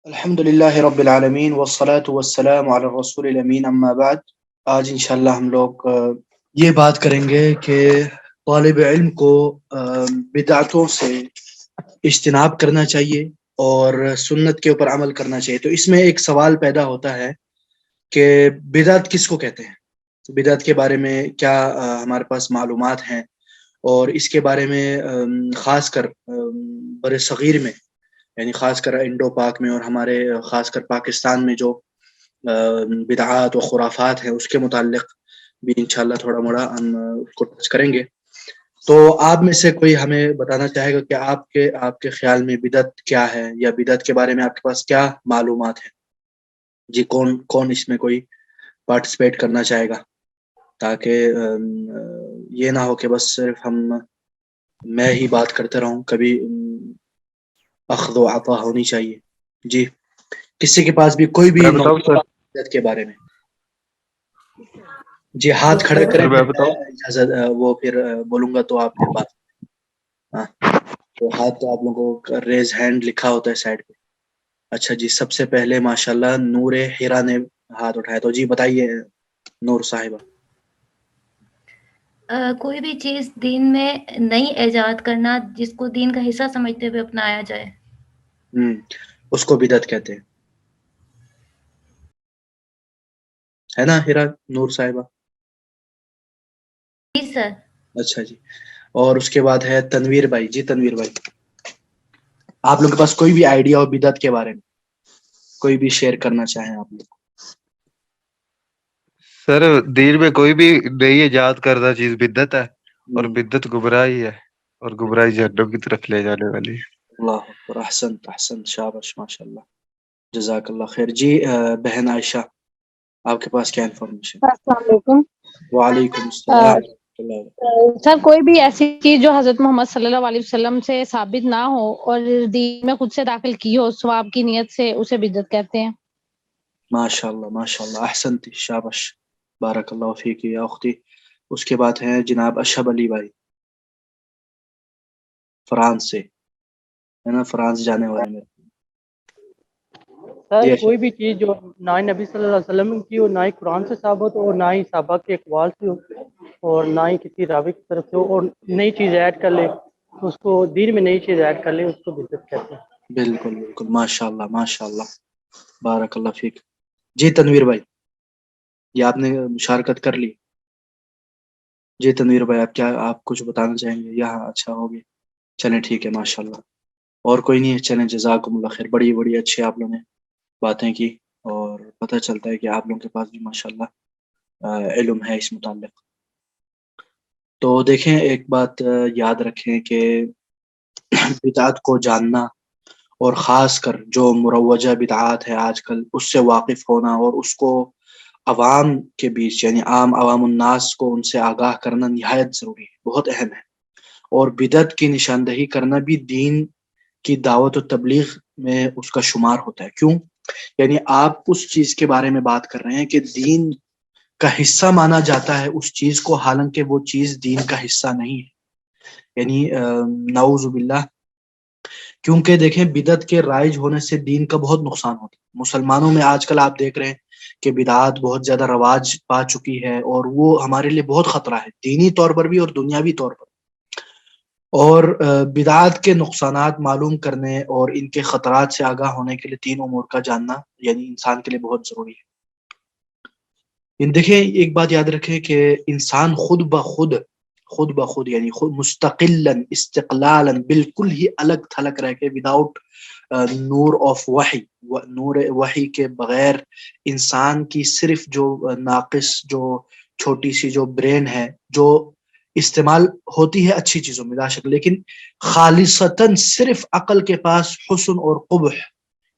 الحمد للہ رب العالمین والصلاة والسلام علی الرسول الامین اما بعد۔ آج انشاءاللہ ہم لوگ یہ بات کریں گے کہ طالب علم کو بدعتوں سے اجتناب کرنا چاہیے اور سنت کے اوپر عمل کرنا چاہیے۔ تو اس میں ایک سوال پیدا ہوتا ہے کہ بدعت کس کو کہتے ہیں، بدعت کے بارے میں کیا ہمارے پاس معلومات ہیں، اور اس کے بارے میں خاص کر بر صغیر میں، یعنی خاص کر انڈو پاک میں اور ہمارے خاص کر پاکستان میں جو بدعات و خرافات ہیں اس کے متعلق بھی انشاءاللہ تھوڑا موڑا ہم اس کو ٹچ کریں گے۔ تو آپ میں سے کوئی ہمیں بتانا چاہے گا کہ آپ کے خیال میں بدعت کیا ہے، یا بدعت کے بارے میں آپ کے پاس کیا معلومات ہیں؟ جی، کون اس میں کوئی پارٹیسپیٹ کرنا چاہے گا، تاکہ یہ نہ ہو کہ بس صرف میں ہی بات کرتے رہوں، کبھی اخذ و عطا ہونی چاہیے۔ جی، کسی کے پاس بھی کوئی بھی میں بتاؤں سر بدعت کے بارے میں؟ جی، ہاتھ کھڑا کریں، سر میں پھر میں بتاؤں اجازت وہ پھر بولوں گا تو آپ پھر بات۔ ہاں، تو ہاتھ تو آپ لوگوں کو ریز ہینڈ لکھا ہوتا ہے سائڈ پہ۔ اچھا جی، سب سے پہلے ماشاءاللہ نور ہیرا نے ہاتھ اٹھایا، تو جی بتائیے نور صاحبہ۔ کوئی بھی چیز دین میں نئی ایجاد کرنا جس کو دین کا حصہ سمجھتے ہوئے اپنایا جائے۔ اس کو بدعت کہتے ہیں، ہے نا ہیرا نور صاحبہ؟ جی سر۔ اچھا جی، اور اس کے بعد ہے تنویر بھائی۔ جی تنویر بھائی، آپ لوگ کے پاس کوئی بھی آئیڈیا ہو بدعت کے بارے میں، کوئی بھی شیئر کرنا چاہیں آپ لوگ؟ سر دین میں کوئی بھی نئی ایجاد کردہ چیز بدعت ہے، اور بدعت گمراہی ہے، اور گمراہی جہنم کی طرف لے جانے والی ہے۔ اللہ اکبر، احسنت احسنت، شاباش ماشاءاللہ، جزاک اللہ خیر۔ جی بہن عائشہ، آپ کے پاس کیا انفارمیشن؟ السلام علیکم۔ وعلیکم السلام ورحمۃ اللہ وبرکاتہ۔ سر کوئی بھی ایسی چیز جو حضرت محمد صلی اللہ علیہ وسلم سے ثابت نہ ہو اور دین میں خود سے داخل کی ہو ثواب کی نیت سے، اسے بدعت کہتے ہیں۔ ماشاءاللہ ماشاءاللہ، احسنت، شاباش، بارک اللہ فیک یا اختی۔ اس کے بعد ہیں جناب اشہب علی بھائی، فرانس سے، ہے نا، فرانس جانے والے میرے۔ سر جی کوئی اشہب، بھی چیز جو نہ ہی نبی صلی اللہ علیہ وسلم کی ہو، نہ ہی قرآن سے ثابت ہو، اور نہ ہی صحابہ کے اقوال سے ہو، اور نہ ہی کسی راوی کی طرف سے ہو، اور نئی چیز ایڈ کر لے، اس کو دین میں نئی چیز ایڈ کر لے، اس کو بدعت کہتے ہیں۔ بالکل بالکل، ماشاءاللہ ماشاءاللہ، بارک اللہ فیک۔ جی تنویر بھائی، یہ آپ نے مشارکت کر لی؟ جی تنویر بھائی، آپ کچھ بتانا چاہیں گے؟ یہاں اچھا ہو گیا، چلیں ٹھیک ہے، ماشاءاللہ۔ اور کوئی نہیں ہے؟ چلیں جزاکم اللہ خیر، بڑی بڑی اچھی آپ لوگوں نے باتیں کی، اور پتہ چلتا ہے کہ آپ لوگوں کے پاس بھی ماشاءاللہ علم ہے اس متعلق۔ تو دیکھیں، ایک بات یاد رکھیں کہ بدعات کو جاننا، اور خاص کر جو مروجہ بدعات ہے آج کل، اس سے واقف ہونا، اور اس کو عوام کے بیچ، یعنی عوام الناس کو ان سے آگاہ کرنا نہایت ضروری ہے، بہت اہم ہے۔ اور بدعت کی نشاندہی کرنا بھی دین کی دعوت و تبلیغ میں اس کا شمار ہوتا ہے۔ کیوں؟ یعنی آپ اس چیز کے بارے میں بات کر رہے ہیں کہ دین کا حصہ مانا جاتا ہے اس چیز کو، حالانکہ وہ چیز دین کا حصہ نہیں ہے، یعنی نعوذ باللہ۔ کیونکہ دیکھیں، بدعت کے رائج ہونے سے دین کا بہت نقصان ہوتا ہے۔ مسلمانوں میں آج کل آپ دیکھ رہے ہیں کہ بدعات بہت زیادہ رواج پا چکی ہے، اور وہ ہمارے لیے بہت خطرہ ہے، دینی طور پر بھی اور دنیاوی طور پر۔ اور بدعات کے نقصانات معلوم کرنے اور ان کے خطرات سے آگاہ ہونے کے لیے تین امور کا جاننا یعنی انسان کے لیے بہت ضروری ہے۔ دیکھیں، ایک بات یاد رکھیں کہ انسان خود بخود یعنی خود مستقلا استقلالا، بالکل ہی الگ تھلگ رہ کے، وداؤٹ نور آف وحی، نور وحی کے بغیر، انسان کی صرف جو ناقص، جو چھوٹی سی جو برین ہے، جو استعمال ہوتی ہے اچھی چیزوں میں لا شک، لیکن خالصتاً صرف عقل کے پاس حسن اور قبح،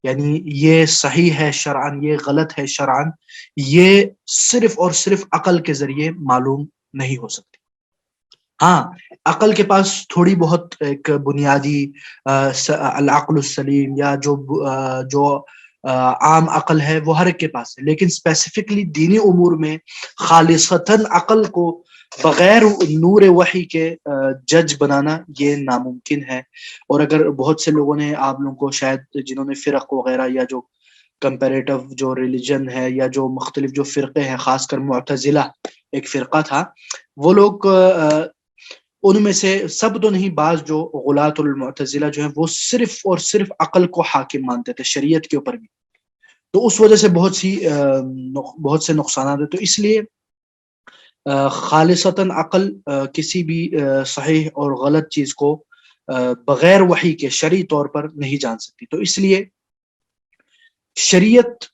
یعنی یہ صحیح ہے شرعاً، یہ غلط ہے شرعاً، یہ صرف اور صرف عقل کے ذریعے معلوم نہیں ہو سکتی۔ ہاں، عقل کے پاس تھوڑی بہت ایک بنیادی العقل السلیم، یا جو عام عقل ہے وہ ہر ایک کے پاس ہے، لیکن اسپیسیفکلی دینی امور میں خالصتاً عقل کو بغیر نور وحی کے جج بنانا یہ ناممکن ہے۔ اور اگر بہت سے لوگوں نے، آپ لوگوں کو شاید جنہوں نے فرق وغیرہ یا جو کمپیریٹو جو ریلیجن ہے یا جو مختلف جو فرقے ہیں، خاص کر معتزلہ ایک فرقہ تھا، وہ لوگ ان میں سے سب تو نہیں، بعض جو غلاۃ المعتزلہ جو ہیں وہ صرف اور صرف عقل کو حاکم مانتے تھے شریعت کے اوپر بھی، تو اس وجہ سے بہت سے نقصانات ہیں۔ تو اس لیے خالصتاً عقل کسی بھی صحیح اور غلط چیز کو بغیر وحی کے شرعی طور پر نہیں جان سکتی۔ تو اس لیے شریعت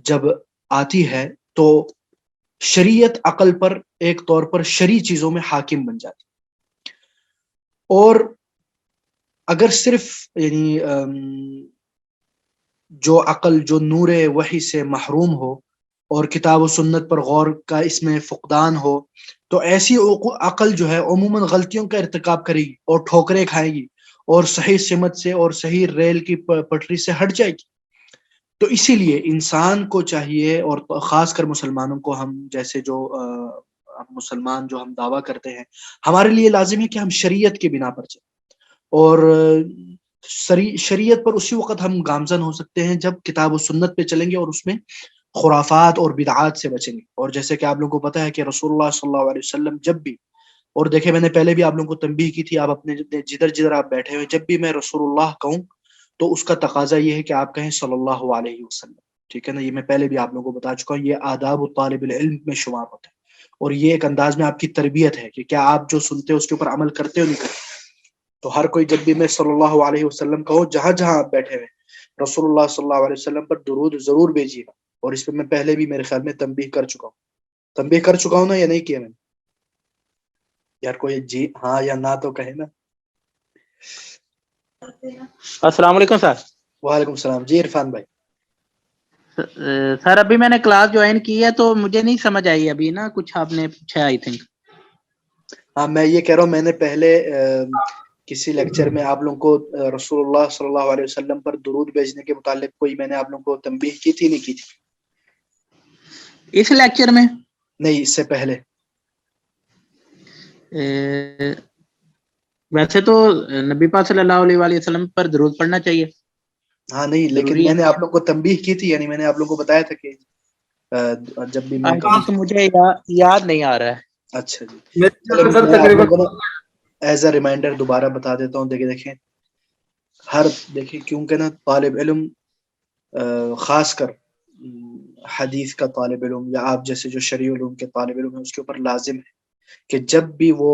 جب آتی ہے تو شریعت عقل پر ایک طور پر شرعی چیزوں میں حاکم بن جاتی، اور اگر صرف یعنی جو عقل جو نور وحی سے محروم ہو اور کتاب و سنت پر غور کا اس میں فقدان ہو، تو ایسی عقل جو ہے عموماً غلطیوں کا ارتکاب کرے گی اور ٹھوکریں کھائے گی اور صحیح سمت سے اور صحیح ریل کی پٹری سے ہٹ جائے گی۔ تو اسی لیے انسان کو چاہیے، اور خاص کر مسلمانوں کو، ہم جیسے جو مسلمان جو ہم دعویٰ کرتے ہیں، ہمارے لیے لازم ہے کہ ہم شریعت کے بنا پر چلیں، اور شریعت پر اسی وقت ہم گامزن ہو سکتے ہیں جب کتاب و سنت پہ چلیں گے اور اس میں خرافات اور بدعات سے بچیں گے۔ اور جیسے کہ آپ لوگوں کو پتہ ہے کہ رسول اللہ صلی اللہ علیہ وسلم جب بھی، اور دیکھیں میں نے پہلے بھی آپ لوگوں کو تنبیہ کی تھی، آپ اپنے جدھر آپ بیٹھے ہوئے، جب بھی میں رسول اللہ کہوں تو اس کا تقاضا یہ ہے کہ آپ کہیں صلی اللہ علیہ وسلم، ٹھیک ہے نا؟ یہ میں پہلے بھی آپ لوگوں کو بتا چکا ہوں، یہ آداب طالب العلم میں شمار ہوتا ہے، اور یہ ایک انداز میں آپ کی تربیت ہے کہ کیا آپ جو سنتے ہو اس کے اوپر عمل کرتے ہو نہیں کرتے۔ تو ہر کوئی جب بھی میں صلی اللہ علیہ وسلم کہو، جہاں جہاں آپ بیٹھے ہوئے رسول اللہ صلی اللہ علیہ وسلم پر درود ضرور بھیجیے گا۔ اور اس پہ میں پہلے بھی میرے خیال میں تنبیہ کر چکا ہوں نا، یا نہیں کیا میں نے؟ یار کوئی جی ہاں یا نہ تو کہے نا۔ السلام علیکم سر۔ وعلیکم السلام جی عرفان بھائی۔ سر ابھی میں نے کلاس جوائن کی ہے تو مجھے نہیں سمجھ آئی ابھی نا، کچھ آپ نے پوچھا آئی تھنک۔ ہاں میں یہ کہہ رہا ہوں، میں نے پہلے کسی لیکچر میں آپ لوگوں کو رسول اللہ صلی اللہ علیہ وسلم پر درود بھیجنے کے متعلق کوئی میں نے آپ لوگوں کو تنبیہ کی تھی نہیں کی تھی؟ اس لیکچر میں نہیں، اس سے پہلے۔ ویسے تو نبی پاک صلی اللہ علیہ وآلہ وسلم پر درود پڑھنا چاہیے۔ ہاں نہیں، لیکن ضروری میں ہے۔ نے آپ لوگوں کو تنبیہ کی تھی، یعنی میں نے آپ لوگوں کو بتایا تھا کہ جب بھی میں تو مجھے یاد نہیں آ رہا ہے۔ اچھا جی، میں آپ لوگوں کو ایز اے ریمائنڈر دوبارہ بتا دیتا ہوں۔ دیکھیں دیکھیں کیونکہ نا طالب علم، خاص کر حدیث کا طالب علم یا آپ جیسے جو شرعی علوم کے طالب علم ہیں، اس کے اوپر لازم ہے کہ جب بھی وہ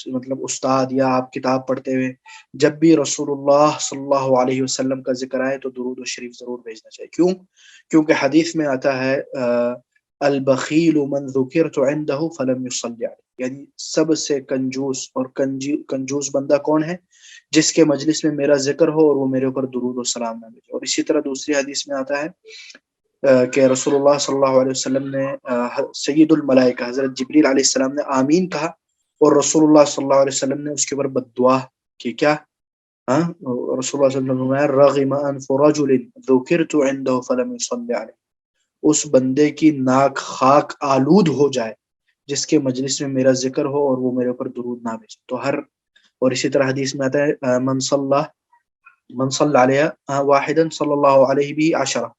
مطلب استاد یا آپ کتاب پڑھتے ہوئے جب بھی رسول اللہ صلی اللہ علیہ وسلم کا ذکر آئے تو درود و شریف ضرور بھیجنا چاہیے۔ کیونکہ حدیث میں آتا ہے البخیل من ذکرت عنده فلم يصلی علیہ، یعنی سب سے کنجوس اور کنجوس بندہ کون ہے؟ جس کے مجلس میں میرا ذکر ہو اور وہ میرے اوپر درود و سلام نہ بھیجے۔ اور اسی طرح دوسری حدیث میں آتا ہے کہ رسول اللہ صلی اللہ علیہ وسلم نے سید الملائکہ حضرت جبریل علیہ السلام نے آمین کہا، اور رسول اللہ صلی اللہ علیہ وسلم نے اس کے اوپر بد دعا کی۔ کیا رسول اللہ صلی اللہ علیہ وسلم نے رغم انف رجل ذکرت عنده فلم يصلی علیہ، اس بندے کی ناک خاک آلود ہو جائے جس کے مجلس میں میرا ذکر ہو اور وہ میرے اوپر درود نہ بھیجے۔ تو اور اسی طرح حدیث میں آتا ہے من صلی علیہ واحدا صلی اللہ علیہ بھی عشرہ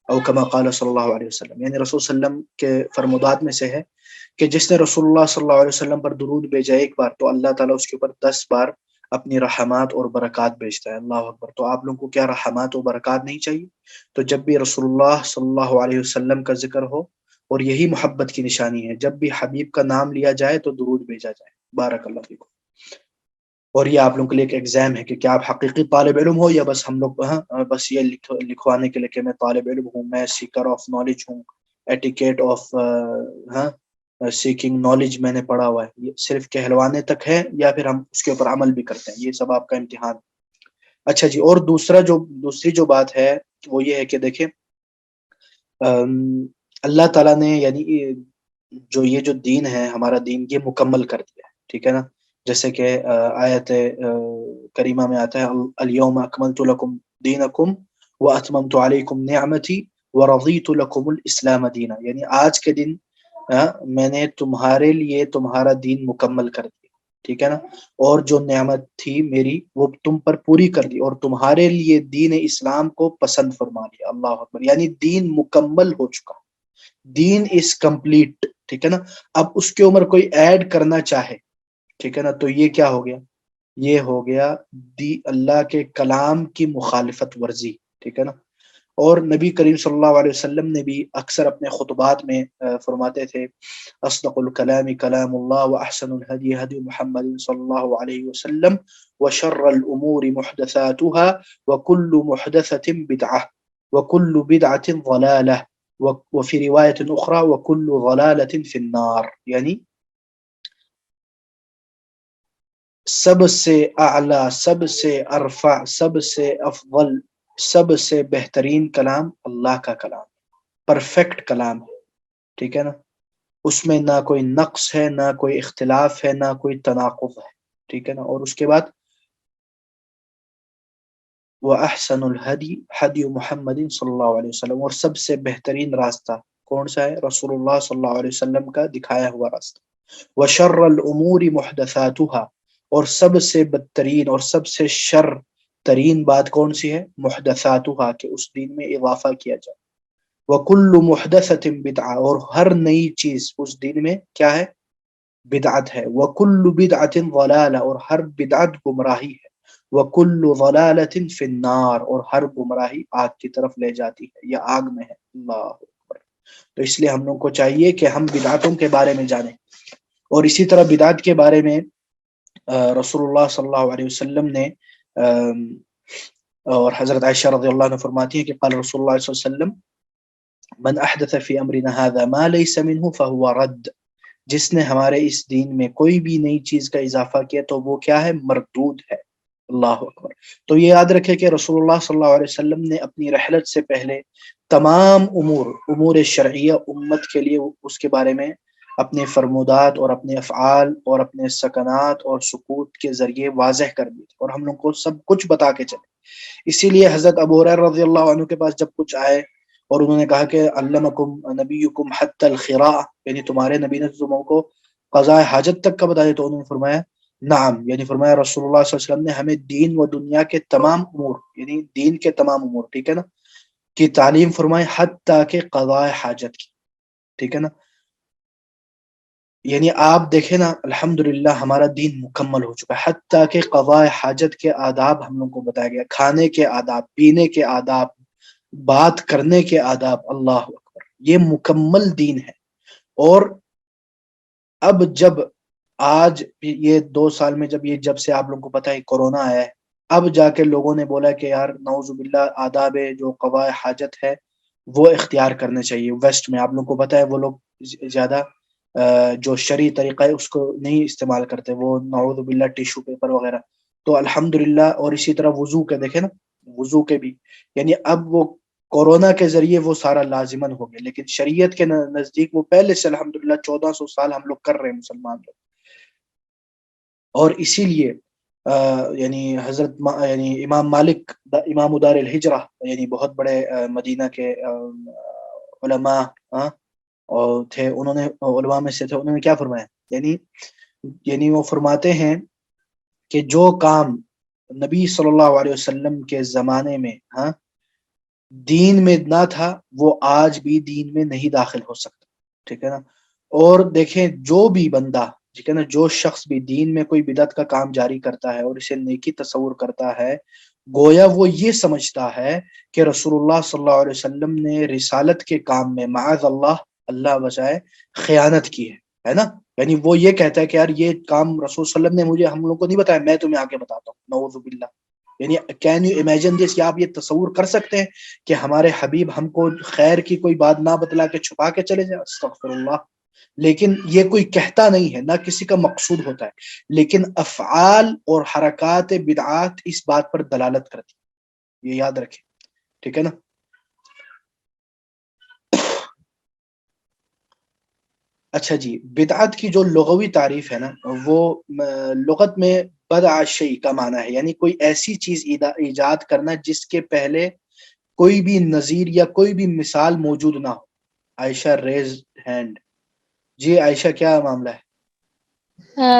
او کما قال صلی اللہ علیہ وسلم، یعنی رسول صلی اللہ علیہ وسلم کے فرمودات میں سے ہے کہ جس نے رسول اللہ صلی اللہ علیہ وسلم پر درود بھیجا ایک بار تو اللہ تعالیٰ اس کے اوپر 10 بار اپنی رحمات اور برکات بھیجتا ہے۔ اللہ اکبر۔ تو آپ لوگوں کو کیا رحمات اور برکات نہیں چاہیے؟ تو جب بھی رسول اللہ صلی اللہ علیہ وسلم کا ذکر ہو، اور یہی محبت کی نشانی ہے، جب بھی حبیب کا نام لیا جائے تو درود بھیجا جائے۔ بارک اللہ فیکم۔ اور یہ آپ لوگوں کے لیے ایک ایگزام ہے کہ کیا آپ حقیقی طالب علم ہو یا بس ہم لوگ بس یہ لکھوانے کے لیے کہ میں طالب علم ہوں، میں سیکر آف نالج ہوں، ایٹیکیٹ آف سیکنگ نالج میں نے پڑھا ہوا ہے، یہ صرف کہلوانے تک ہے یا پھر ہم اس کے اوپر عمل بھی کرتے ہیں؟ یہ سب آپ کا امتحان۔ اچھا جی، اور دوسری جو بات ہے وہ یہ ہے کہ دیکھیں اللہ تعالیٰ نے یعنی یہ جو دین ہے ہمارا دین، یہ مکمل کر دیا ہے، ٹھیک ہے نا؟ جیسے کہ آیت کریمہ میں آتا ہے الیوم اکملت لکم دینکم واتممت علیکم نعمتی ورضیت لکم الاسلام دینا، یعنی آج کے دن میں نے تمہارے لیے تمہارا دین مکمل کر دیا، ٹھیک ہے نا، اور جو نعمت تھی میری وہ تم پر پوری کر دی، اور تمہارے لیے دین اسلام کو پسند فرما لیا۔ اللہ اکبر، یعنی دین مکمل ہو چکا، دین از کمپلیٹ، ٹھیک ہے نا۔ اب اس کے عمر کوئی ایڈ کرنا چاہے، ٹھیک ہے نا، تو یہ کیا ہو گیا؟ یہ ہو گیا اللہ کے کلام کی مخالفت ورزی، ٹھیک ہے نا۔ اور نبی کریم صلی اللہ علیہ وسلم نے بھی اکثر اپنے خطبات میں فرماتے تھے اصدق الکلام کلام اللہ واحسن الہدی ہدی محمد صلی اللہ علیہ وسلم وشر الامور محدثاتها وكل محدثة بدعة وكل بدعة ضلالة وفي رواية اخرى وكل ضلالة في النار، یعنی سب سے اعلیٰ، سب سے ارفع، سب سے افضل، سب سے بہترین کلام اللہ کا کلام، پرفیکٹ کلام ہے، ٹھیک ہے نا، اس میں نہ کوئی نقص ہے، نہ کوئی اختلاف ہے، نہ کوئی تناقض ہے، ٹھیک ہے نا۔ اور اس کے بعد وَأَحْسَنُ الْهَدِي هَدْيُ مُحَمَّدٍ صلی اللہ علیہ وسلم، اور سب سے بہترین راستہ کون سا ہے؟ رسول اللہ صلی اللہ علیہ وسلم کا دکھایا ہوا راستہ۔ وَشَرَّ الْأُمُورِ مُحْدَثَاتُهَا، اور سب سے بدترین اور سب سے شر ترین بات کون سی ہے؟ محدثاتها، کہ اس دین میں اضافہ کیا جائے۔ وَكُلُّ مُحْدَثَةٍ بِدْعَةٍ، اور ہر نئی چیز اس دین میں کیا ہے؟ بدعت ہے۔ وَكُلُّ بِدْعَةٍ ضَلَالَةٍ، اور ہر بدعت گمراہی ہے۔ وَكُلُّ ضَلَالَةٍ فِي النَّارِ، اور ہر گمراہی آگ کی طرف لے جاتی ہے یا آگ میں ہے۔ اللہ اکبر۔ تو اس لیے ہم لوگوں کو چاہیے کہ ہم بدعتوں کے بارے میں جانیں، اور اسی طرح بدعت کے بارے میں رسول اللہ صلی اللہ علیہ وسلم نے اور حضرت عائشہ رضی اللہ عنہ فرماتی ہیں کہ قال رسول اللہ صلی اللہ علیہ وسلم من احدث فی امرنا هذا ما ليس منه فهو رد، جس نے ہمارے اس دین میں کوئی بھی نئی چیز کا اضافہ کیا تو وہ کیا ہے؟ مردود ہے۔ اللہ اکبر۔ تو یہ یاد رکھے کہ رسول اللہ صلی اللہ علیہ وسلم نے اپنی رحلت سے پہلے تمام امور شرعیہ امت کے لیے اس کے بارے میں اپنے فرمودات اور اپنے افعال اور اپنے سکنات اور سکوت کے ذریعے واضح کر دی، اور ہم لوگ کو سب کچھ بتا کے چلے۔ اسی لیے حضرت ابو ہریرہ رضی اللہ عنہ کے پاس جب کچھ آئے اور انہوں نے کہا کہ علمکم نبیکم حتی الخراء، یعنی تمہارے نبی نے تم کو قضاء حاجت تک کا بتایا، تو انہوں نے فرمایا نعم، یعنی فرمایا رسول اللہ صلی اللہ علیہ وسلم نے ہمیں دین و دنیا کے تمام امور، یعنی دین کے تمام امور، ٹھیک ہے نا، کی تعلیم فرمائی حتیٰ کہ قضاء حاجت کی، ٹھیک ہے نا۔ یعنی آپ دیکھیں نا، الحمدللہ ہمارا دین مکمل ہو چکا ہے، حتیٰ کہ قضاء حاجت کے آداب ہم لوگوں کو بتایا گیا، کھانے کے آداب، پینے کے آداب، بات کرنے کے آداب۔ اللہ اکبر، یہ مکمل دین ہے۔ اور اب جب آج یہ 2 سال میں جب سے آپ لوگوں کو پتہ ہے کورونا آیا ہے، اب جا کے لوگوں نے بولا کہ یار نعوذ باللہ آداب جو قضاء حاجت ہے وہ اختیار کرنے چاہیے۔ ویسٹ میں آپ لوگوں کو پتہ ہے وہ لوگ زیادہ جو شرعی طریقہ ہے اس کو نہیں استعمال کرتے، وہ نعوذ باللہ ٹیشو پیپر وغیرہ۔ تو الحمدللہ، اور اسی طرح وضو کے دیکھیں نا، وضو کے بھی، یعنی اب وہ کورونا کے ذریعے وہ سارا لازمن ہو گیا، لیکن شریعت کے نزدیک وہ پہلے سے الحمدللہ 1400 سال ہم لوگ کر رہے ہیں مسلمان لوگ۔ اور اسی لیے یعنی حضرت یعنی امام مالک امام دار الہجرہ، یعنی بہت بڑے مدینہ کے علماء اور تھے، انہوں نے علماء میں سے تھے، انہوں نے کیا فرمایا، یعنی وہ فرماتے ہیں کہ جو کام نبی صلی اللہ علیہ وسلم کے زمانے میں دین میں نہ تھا وہ آج بھی دین میں نہیں داخل ہو سکتا، ٹھیک ہے نا۔ اور دیکھیں جو بھی بندہ، ٹھیک ہے نا، جو شخص بھی دین میں کوئی بدعت کا کام جاری کرتا ہے اور اسے نیکی تصور کرتا ہے، گویا وہ یہ سمجھتا ہے کہ رسول اللہ صلی اللہ علیہ وسلم نے رسالت کے کام میں معاذ اللہ بچائے خیانت کی ہے نا۔ یعنی وہ یہ کہتا ہے کہ یار یہ کام رسول صلی اللہ علیہ وسلم نے مجھے، ہم لوگ کو نہیں بتایا، میں تمہیں آ کے بتاتا ہوں، نعوذ باللہ۔ یعنی کین یو امیجن دس، کیا آپ یہ تصور کر سکتے ہیں کہ ہمارے حبیب ہم کو خیر کی کوئی بات نہ بتلا کے چھپا کے چلے جائیں؟ استغفر اللہ۔ لیکن یہ کوئی کہتا نہیں ہے، نہ کسی کا مقصود ہوتا ہے، لیکن افعال اور حرکات بدعات اس بات پر دلالت کرتی، یہ یاد رکھیں، ٹھیک ہے نا۔ اچھا جی، بدعت کی جو لغوی تعریف ہے نا، وہ لغت میں بدع الشیء کا معنی ہے یعنی کوئی ایسی چیز ایجاد کرنا جس کے پہلے کوئی بھی نظیر یا کوئی بھی مثال موجود نہ ہو. عائشہ ریز ہینڈ. جی عائشہ کیا معاملہ ہے؟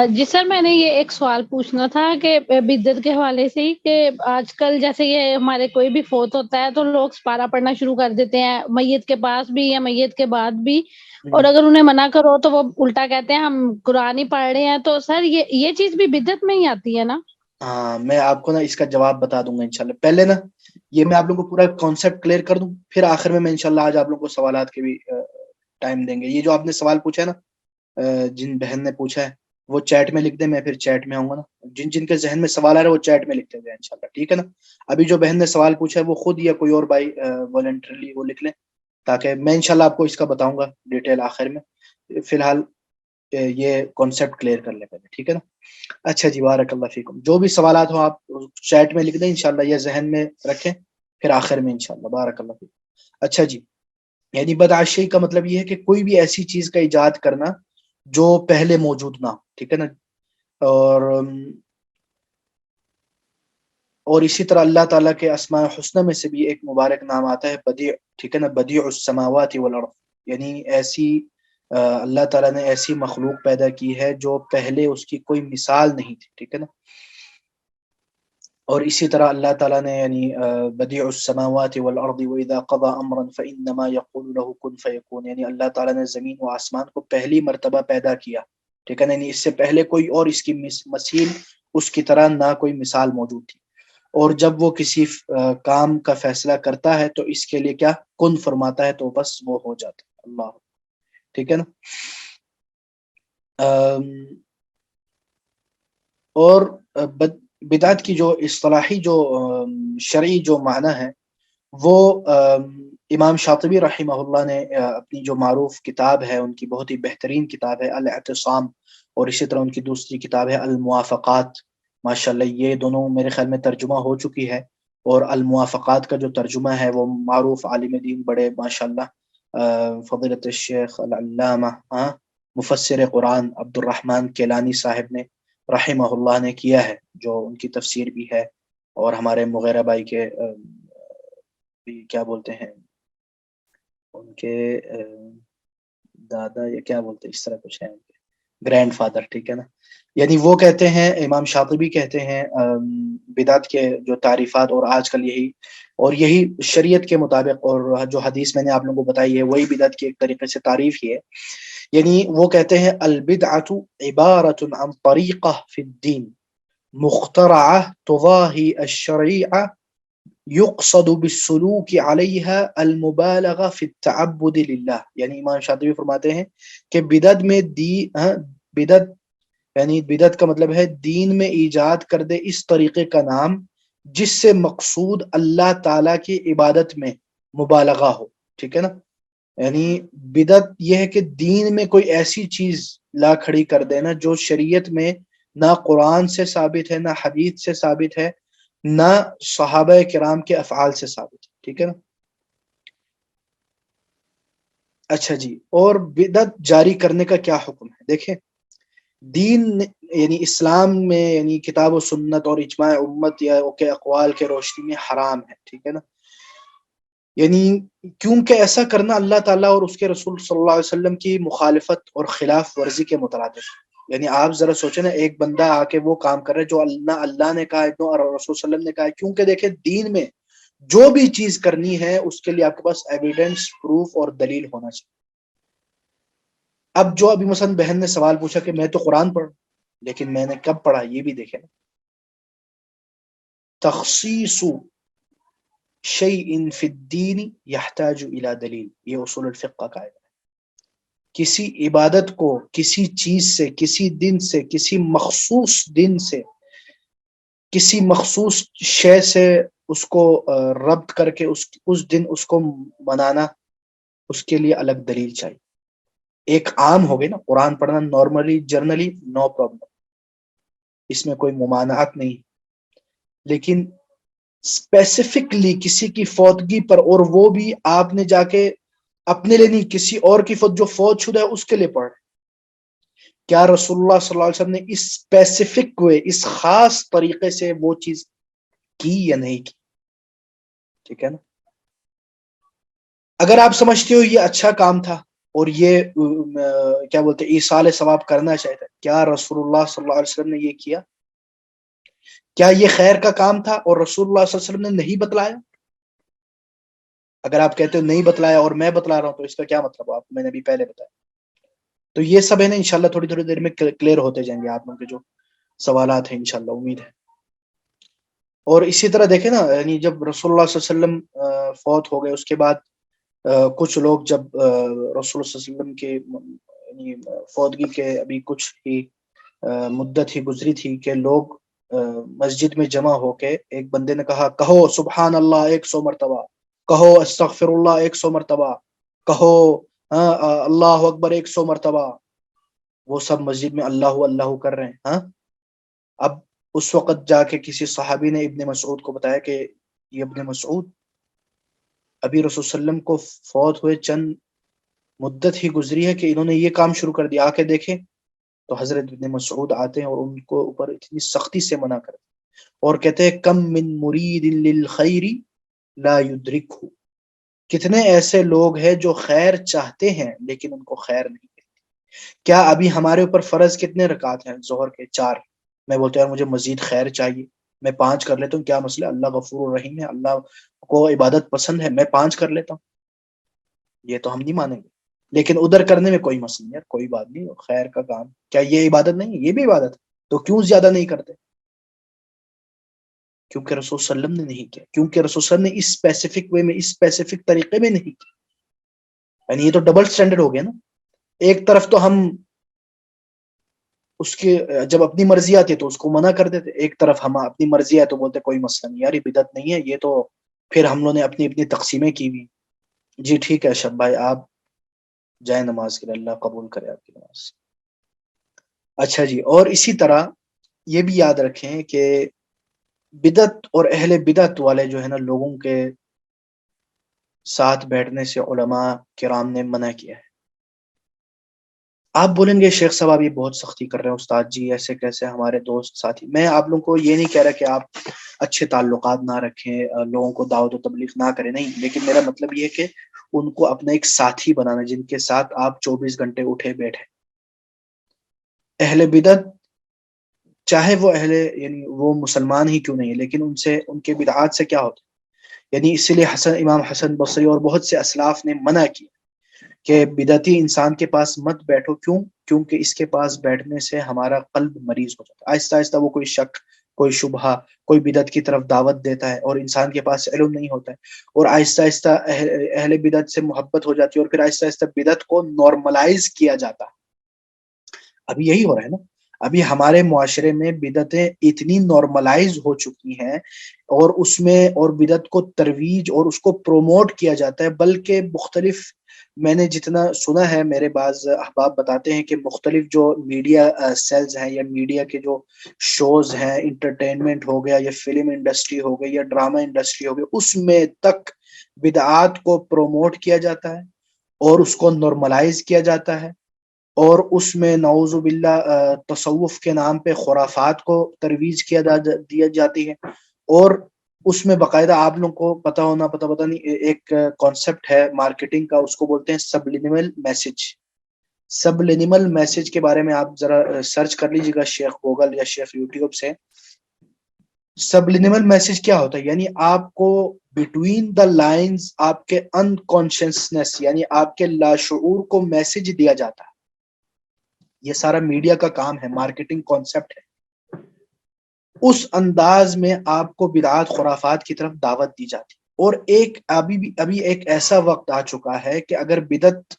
جی سر، میں نے یہ ایک سوال پوچھنا تھا کہ بدعت کے حوالے سے ہی، کہ آج کل جیسے یہ ہمارے کوئی بھی فوت ہوتا ہے تو لوگ سپارہ پڑھنا شروع کر دیتے ہیں، میت کے پاس بھی یا میت کے بعد بھی، اور اگر انہیں منع کرو تو وہ الٹا کہتے ہیں ہم قرآن ہی پڑھ رہے ہیں. تو سر یہ چیز بھی بدعت میں ہی آتی ہے نا؟ ہاں میں آپ کو نا اس کا جواب بتا دوں گا انشاءاللہ. پہلے نا یہ میں آپ لوگوں کو پورا کانسیپٹ کلیئر کر دوں، پھر آخر میں انشاءاللہ آج آپ لوگوں کو سوالات کے بھی ٹائم دیں گے. یہ جو آپ نے سوال پوچھا ہے نا، جن بہن نے پوچھا ہے وہ چیٹ میں لکھ دیں، میں پھر چیٹ میں آؤں گا نا. جن کے ذہن میں سوال آ رہا ہے وہ چیٹ میں لکھتے جائیں انشاءاللہ، ٹھیک ہے نا. ابھی جو بہن نے سوال پوچھا ہے وہ خود یا کوئی اور بھائی والنٹرلی وہ لکھ لیں، تاکہ میں انشاءاللہ آپ کو اس کا بتاؤں گا ڈیٹیل آخر میں. فی الحال یہ کانسیپٹ کلیئر کر لیں پہلے، ٹھیک ہے نا. اچھا جی، بارک اللہ فیکم. جو بھی سوالات ہوں آپ چیٹ میں لکھ دیں انشاءاللہ، یہ ذہن میں رکھیں، پھر آخر میں انشاءاللہ. بارک اللہ فیکم. اچھا جی، یعنی بدع الشیء کا مطلب یہ ہے کہ کوئی بھی ایسی چیز کا ایجاد کرنا جو پہلے موجود نہ ہو، ٹھیک ہے نا. اور اسی طرح اللہ تعالیٰ کے اسماء الحسنہ میں سے بھی ایک مبارک نام آتا ہے بدیع، ٹھیک ہے نا. بدیع السماوات والارض، یعنی ایسی اللہ تعالیٰ نے ایسی مخلوق پیدا کی ہے جو پہلے اس کی کوئی مثال نہیں تھی، ٹھیک ہے نا. اور اسی طرح اللہ تعالیٰ نے یعنی بدیع السماوات والارض واذا قضى امرا فانما يقول له كن فيكون، یعنی اللہ تعالیٰ نے زمین و آسمان کو پہلی مرتبہ پیدا کیا، ٹھیک ہے نا. یعنی اس سے پہلے کوئی اور اس کی مثیل اس کی طرح نہ کوئی مثال موجود تھی. اور جب وہ کسی کام کا فیصلہ کرتا ہے تو اس کے لیے کیا کن فرماتا ہے تو بس وہ ہو جاتا ہے. اللہ، ٹھیک ہے نا. اور بدعت کی جو اصطلاحی جو شرعی جو معنی ہے وہ امام شاطبی رحمہ اللہ نے اپنی جو معروف کتاب ہے، ان کی بہت ہی بہترین کتاب ہے الاعتصام، اور اسی طرح ان کی دوسری کتاب ہے الموافقات. ماشاءاللہ یہ دونوں میرے خیال میں ترجمہ ہو چکی ہے، اور الموافقات کا جو ترجمہ ہے وہ معروف عالم دین بڑے ماشاءاللہ فضیلت الشیخ العلامہ مفسر قرآن عبد الرحمن کیلانی صاحب نے رحمہ اللہ نے کیا ہے، جو ان کی تفسیر بھی ہے. اور ہمارے مغیرہ بھائی کے کیا بولتے ہیں ان کے دادا یا کیا بولتے ہیں اس طرح کچھ ہے، ان کے گرینڈ فادر، ٹھیک ہے نا. یعنی وہ کہتے ہیں، امام شاطبی کہتے ہیں بدعت کے جو تعریفات، اور آج کل یہی شریعت کے مطابق اور جو حدیث میں نے آپ لوگوں کو بتائی ہے وہی بدعت کی ایک طریقے سے تعریف ہی ہے. یعنی وہ کہتے ہیں البدعۃ عبارۃ عن طریقہ فی الدین مخترعہ تضاہی الشرعیہ یقصد بالسلوک علیہا المبالغہ فی التعبد للہ. یعنی امام شاطبی فرماتے ہیں کہ بدعت میں بدعت یعنی بدعت کا مطلب ہے دین میں ایجاد کر دے اس طریقے کا نام جس سے مقصود اللہ تعالیٰ کی عبادت میں مبالغہ ہو، ٹھیک ہے نا. یعنی بدعت یہ ہے کہ دین میں کوئی ایسی چیز لا کھڑی کر دینا جو شریعت میں نہ قرآن سے ثابت ہے، نہ حدیث سے ثابت ہے، نہ صحابہ کرام کے افعال سے ثابت ہے، ٹھیک ہے نا. اچھا جی، اور بدعت جاری کرنے کا کیا حکم ہے؟ دیکھیں، دین یعنی اسلام میں یعنی کتاب و سنت اور اجماع امت یا کے اقوال کے روشنی میں حرام ہے، ٹھیک ہے نا. یعنی کیونکہ ایسا کرنا اللہ تعالیٰ اور اس کے رسول صلی اللہ علیہ وسلم کی مخالفت اور خلاف ورزی کے مترادف ہے. یعنی آپ ذرا سوچیں نا، ایک بندہ آ کے وہ کام کر رہا ہے جو اللہ نے کہا ہے اور رسول صلی اللہ علیہ وسلم نے کہا ہے. کیونکہ دیکھیں دین میں جو بھی چیز کرنی ہے اس کے لیے آپ کے پاس ایویڈنس، پروف اور دلیل ہونا چاہیے. اب جو ابھی مثلا بہن نے سوال پوچھا کہ میں تو قرآن پڑھ، لیکن میں نے کب پڑھا یہ بھی دیکھیں. تخصیص شیء فی الدین یحتاج الی دلیل، یہ اصول الفقہ کا قاعدہ ہے. کسی عبادت کو کسی چیز سے، کسی دن سے، کسی مخصوص دن سے، کسی مخصوص شے سے اس کو ربط کر کے اس دن اس کو منانا، اس کے لیے الگ دلیل چاہیے. ایک عام ہو گئی نا قرآن پڑھنا، نارملی جرنلی نو پرابلم، اس میں کوئی ممانعت نہیں. لیکن اسپیسیفکلی کسی کی فوتگی پر، اور وہ بھی آپ نے جا کے اپنے لیے نہیں، کسی اور کی جو فوت شدہ ہے اس کے لیے پڑھ رہے، کیا رسول اللہ صلی اللہ علیہ وسلم نے اس اسپیسیفک وے، اس خاص طریقے سے وہ چیز کی یا نہیں کی؟ ٹھیک ہے نا؟ اگر آپ سمجھتے ہو یہ اچھا کام تھا اور یہ کیا بولتے ایصال ثواب کرنا چاہتا ہے، کیا رسول اللہ صلی اللہ علیہ وسلم نے یہ کیا؟ کیا یہ خیر کا کام تھا اور رسول اللہ صلی اللہ علیہ وسلم نے نہیں بتلایا؟ اگر آپ کہتے ہو نہیں بتلایا اور میں بتلا رہا ہوں تو اس کا کیا مطلب؟ آپ میں نے بھی پہلے بتایا. تو یہ سب ہے نا انشاءاللہ تھوڑی تھوڑی دیر میں کلیئر ہوتے جائیں گے آپ لوگوں کے جو سوالات ہیں، انشاءاللہ امید ہے. اور اسی طرح دیکھیں نا، یعنی جب رسول اللہ صلی اللہ علیہ وسلم فوت ہو گئے، اس کے بعد کچھ لوگ جب رسول اللہ صلی اللہ علیہ وسلم کے یعنی فوتگی کے ابھی کچھ ہی مدت ہی گزری تھی کہ لوگ مسجد میں جمع ہو کے ایک بندے نے کہا، کہو سبحان اللہ 100 مرتبہ، کہو استغفر اللہ 100 مرتبہ، کہو اللہ اکبر 100 مرتبہ. وہ سب مسجد میں اللہ اللہ کر رہے ہیں. ہاں، اب اس وقت جا کے کسی صحابی نے ابن مسعود کو بتایا کہ یہ ابن مسعود، ابھی رسول صلی اللہ علیہ وسلم کو فوت ہوئے چند مدت ہی گزری ہے کہ انہوں نے یہ کام شروع کر دیا، آ کے دیکھیں. تو حضرت ابن مسعود آتے ہیں اور ان کو اوپر اتنی سختی سے منع کرتے اور کہتے ہیں، کم من مرید للخیر لا یدرکہ، کتنے ایسے لوگ ہیں جو خیر چاہتے ہیں لیکن ان کو خیر نہیں ملتی. کیا ابھی ہمارے اوپر فرض کتنے رکعت ہیں ظہر کے؟ 4. میں بولتا ہوں مجھے مزید خیر چاہیے، میں 5 کر لیتا ہوں، کیا مسئلہ؟ اللہ غفور الرحیم ہے، اللہ کو عبادت پسند ہے، میں 5 کر لیتا ہوں. یہ تو ہم نہیں مانیں گے. لیکن ادھر کرنے میں کوئی مسئلہ نہیں، کوئی بات نہیں، خیر کا کام کیا یہ عبادت نہیں؟ یہ بھی عبادت ہے. تو کیوں زیادہ نہیں کرتے؟ کیونکہ رسول صلی اللہ علیہ وسلم نے نہیں کیا، کیونکہ رسول صلی اللہ علیہ وسلم نے اس اسپیسیفک وے میں، اس اسپیسیفک طریقے میں نہیں کیا. یعنی یہ تو ڈبل سٹینڈرڈ ہو گیا نا. ایک طرف تو ہم اس کے جب اپنی مرضی آتی ہے تو اس کو منع کر دیتے، ایک طرف ہم اپنی مرضی ہے تو بولتے کوئی مسئلہ نہیں یار، یہ بدعت نہیں ہے، یہ تو پھر ہم لوگوں نے اپنی اپنی تقسیمیں کی ہوئی. جی ٹھیک ہے اشرف بھائی، آپ جائیں نماز کے لیے، اللہ قبول کرے آپ کی نماز. اچھا جی، اور اسی طرح یہ بھی یاد رکھیں کہ بدعت اور اہل بدعت والے جو ہے نا لوگوں کے ساتھ بیٹھنے سے علماء کرام نے منع کیا ہے. آپ بولیں گے شیخ صاحب یہ بہت سختی کر رہے ہیں استاد جی، ایسے کیسے ہمارے دوست ساتھی. میں آپ لوگوں کو یہ نہیں کہہ رہا کہ آپ اچھے تعلقات نہ رکھیں، لوگوں کو دعوت و تبلیغ نہ کریں، نہیں، لیکن میرا مطلب یہ ہے کہ ان کو اپنا ایک ساتھی بنانا جن کے ساتھ آپ 24 گھنٹے اٹھے بیٹھے. اہل بدعت چاہے وہ یعنی وہ مسلمان ہی کیوں نہیں ہے، لیکن ان کے بدعات سے کیا ہوتا ہے؟ یعنی اس لیے امام حسن بصری اور بہت سے اسلاف نے منع کیا کہ بدعتی انسان کے پاس مت بیٹھو. کیوں؟ کیونکہ اس کے پاس بیٹھنے سے ہمارا قلب مریض ہو جاتا ہے. آہستہ آہستہ وہ کوئی شک، کوئی شبہہ، کوئی بدعت کی طرف دعوت دیتا ہے اور انسان کے پاس علم نہیں ہوتا ہے، اور آہستہ آہستہ اہل بدعت سے محبت ہو جاتی ہے اور پھر آہستہ آہستہ بدعت کو نارملائز کیا جاتا ہے. ابھی یہی ہو رہا ہے نا. ابھی ہمارے معاشرے میں بدعتیں اتنی نارملائز ہو چکی ہیں اور اس میں اور بدعت کو ترویج اور اس کو پروموٹ کیا جاتا ہے، بلکہ مختلف، میں نے جتنا سنا ہے میرے بعض احباب بتاتے ہیں کہ مختلف جو میڈیا سیلز ہیں یا میڈیا کے جو شوز ہیں، انٹرٹینمنٹ ہو گیا یا فلم انڈسٹری ہو گئی یا ڈرامہ انڈسٹری ہو گئی، اس میں تک بدعات کو پروموٹ کیا جاتا ہے اور اس کو نارملائز کیا جاتا ہے، اور اس میں نعوذ باللہ تصوف کے نام پہ خرافات کو ترویج دیا جاتی ہے. اور اس میں باقاعدہ آپ لوگوں کو پتہ ہونا پتہ نہیں، ایک کانسیپٹ ہے مارکیٹنگ کا، اس کو بولتے ہیں سبلینیمل میسج. سبلینیمل میسج کے بارے میں آپ ذرا سرچ کر لیجیے گا شیخ گوگل یا شیخ یوٹیوب سے. سبلینیمل میسج کیا ہوتا ہے؟ یعنی آپ کو بٹوین دا لائنز آپ کے انکانشیسنس یعنی آپ کے لاشعور کو میسج دیا جاتا ہے. یہ سارا میڈیا کا کام ہے، مارکیٹنگ کانسیپٹ ہے. اس انداز میں آپ کو بدعات خرافات کی طرف دعوت دی جاتی. اور ابھی ایک ایسا وقت آ چکا ہے کہ اگر بدعت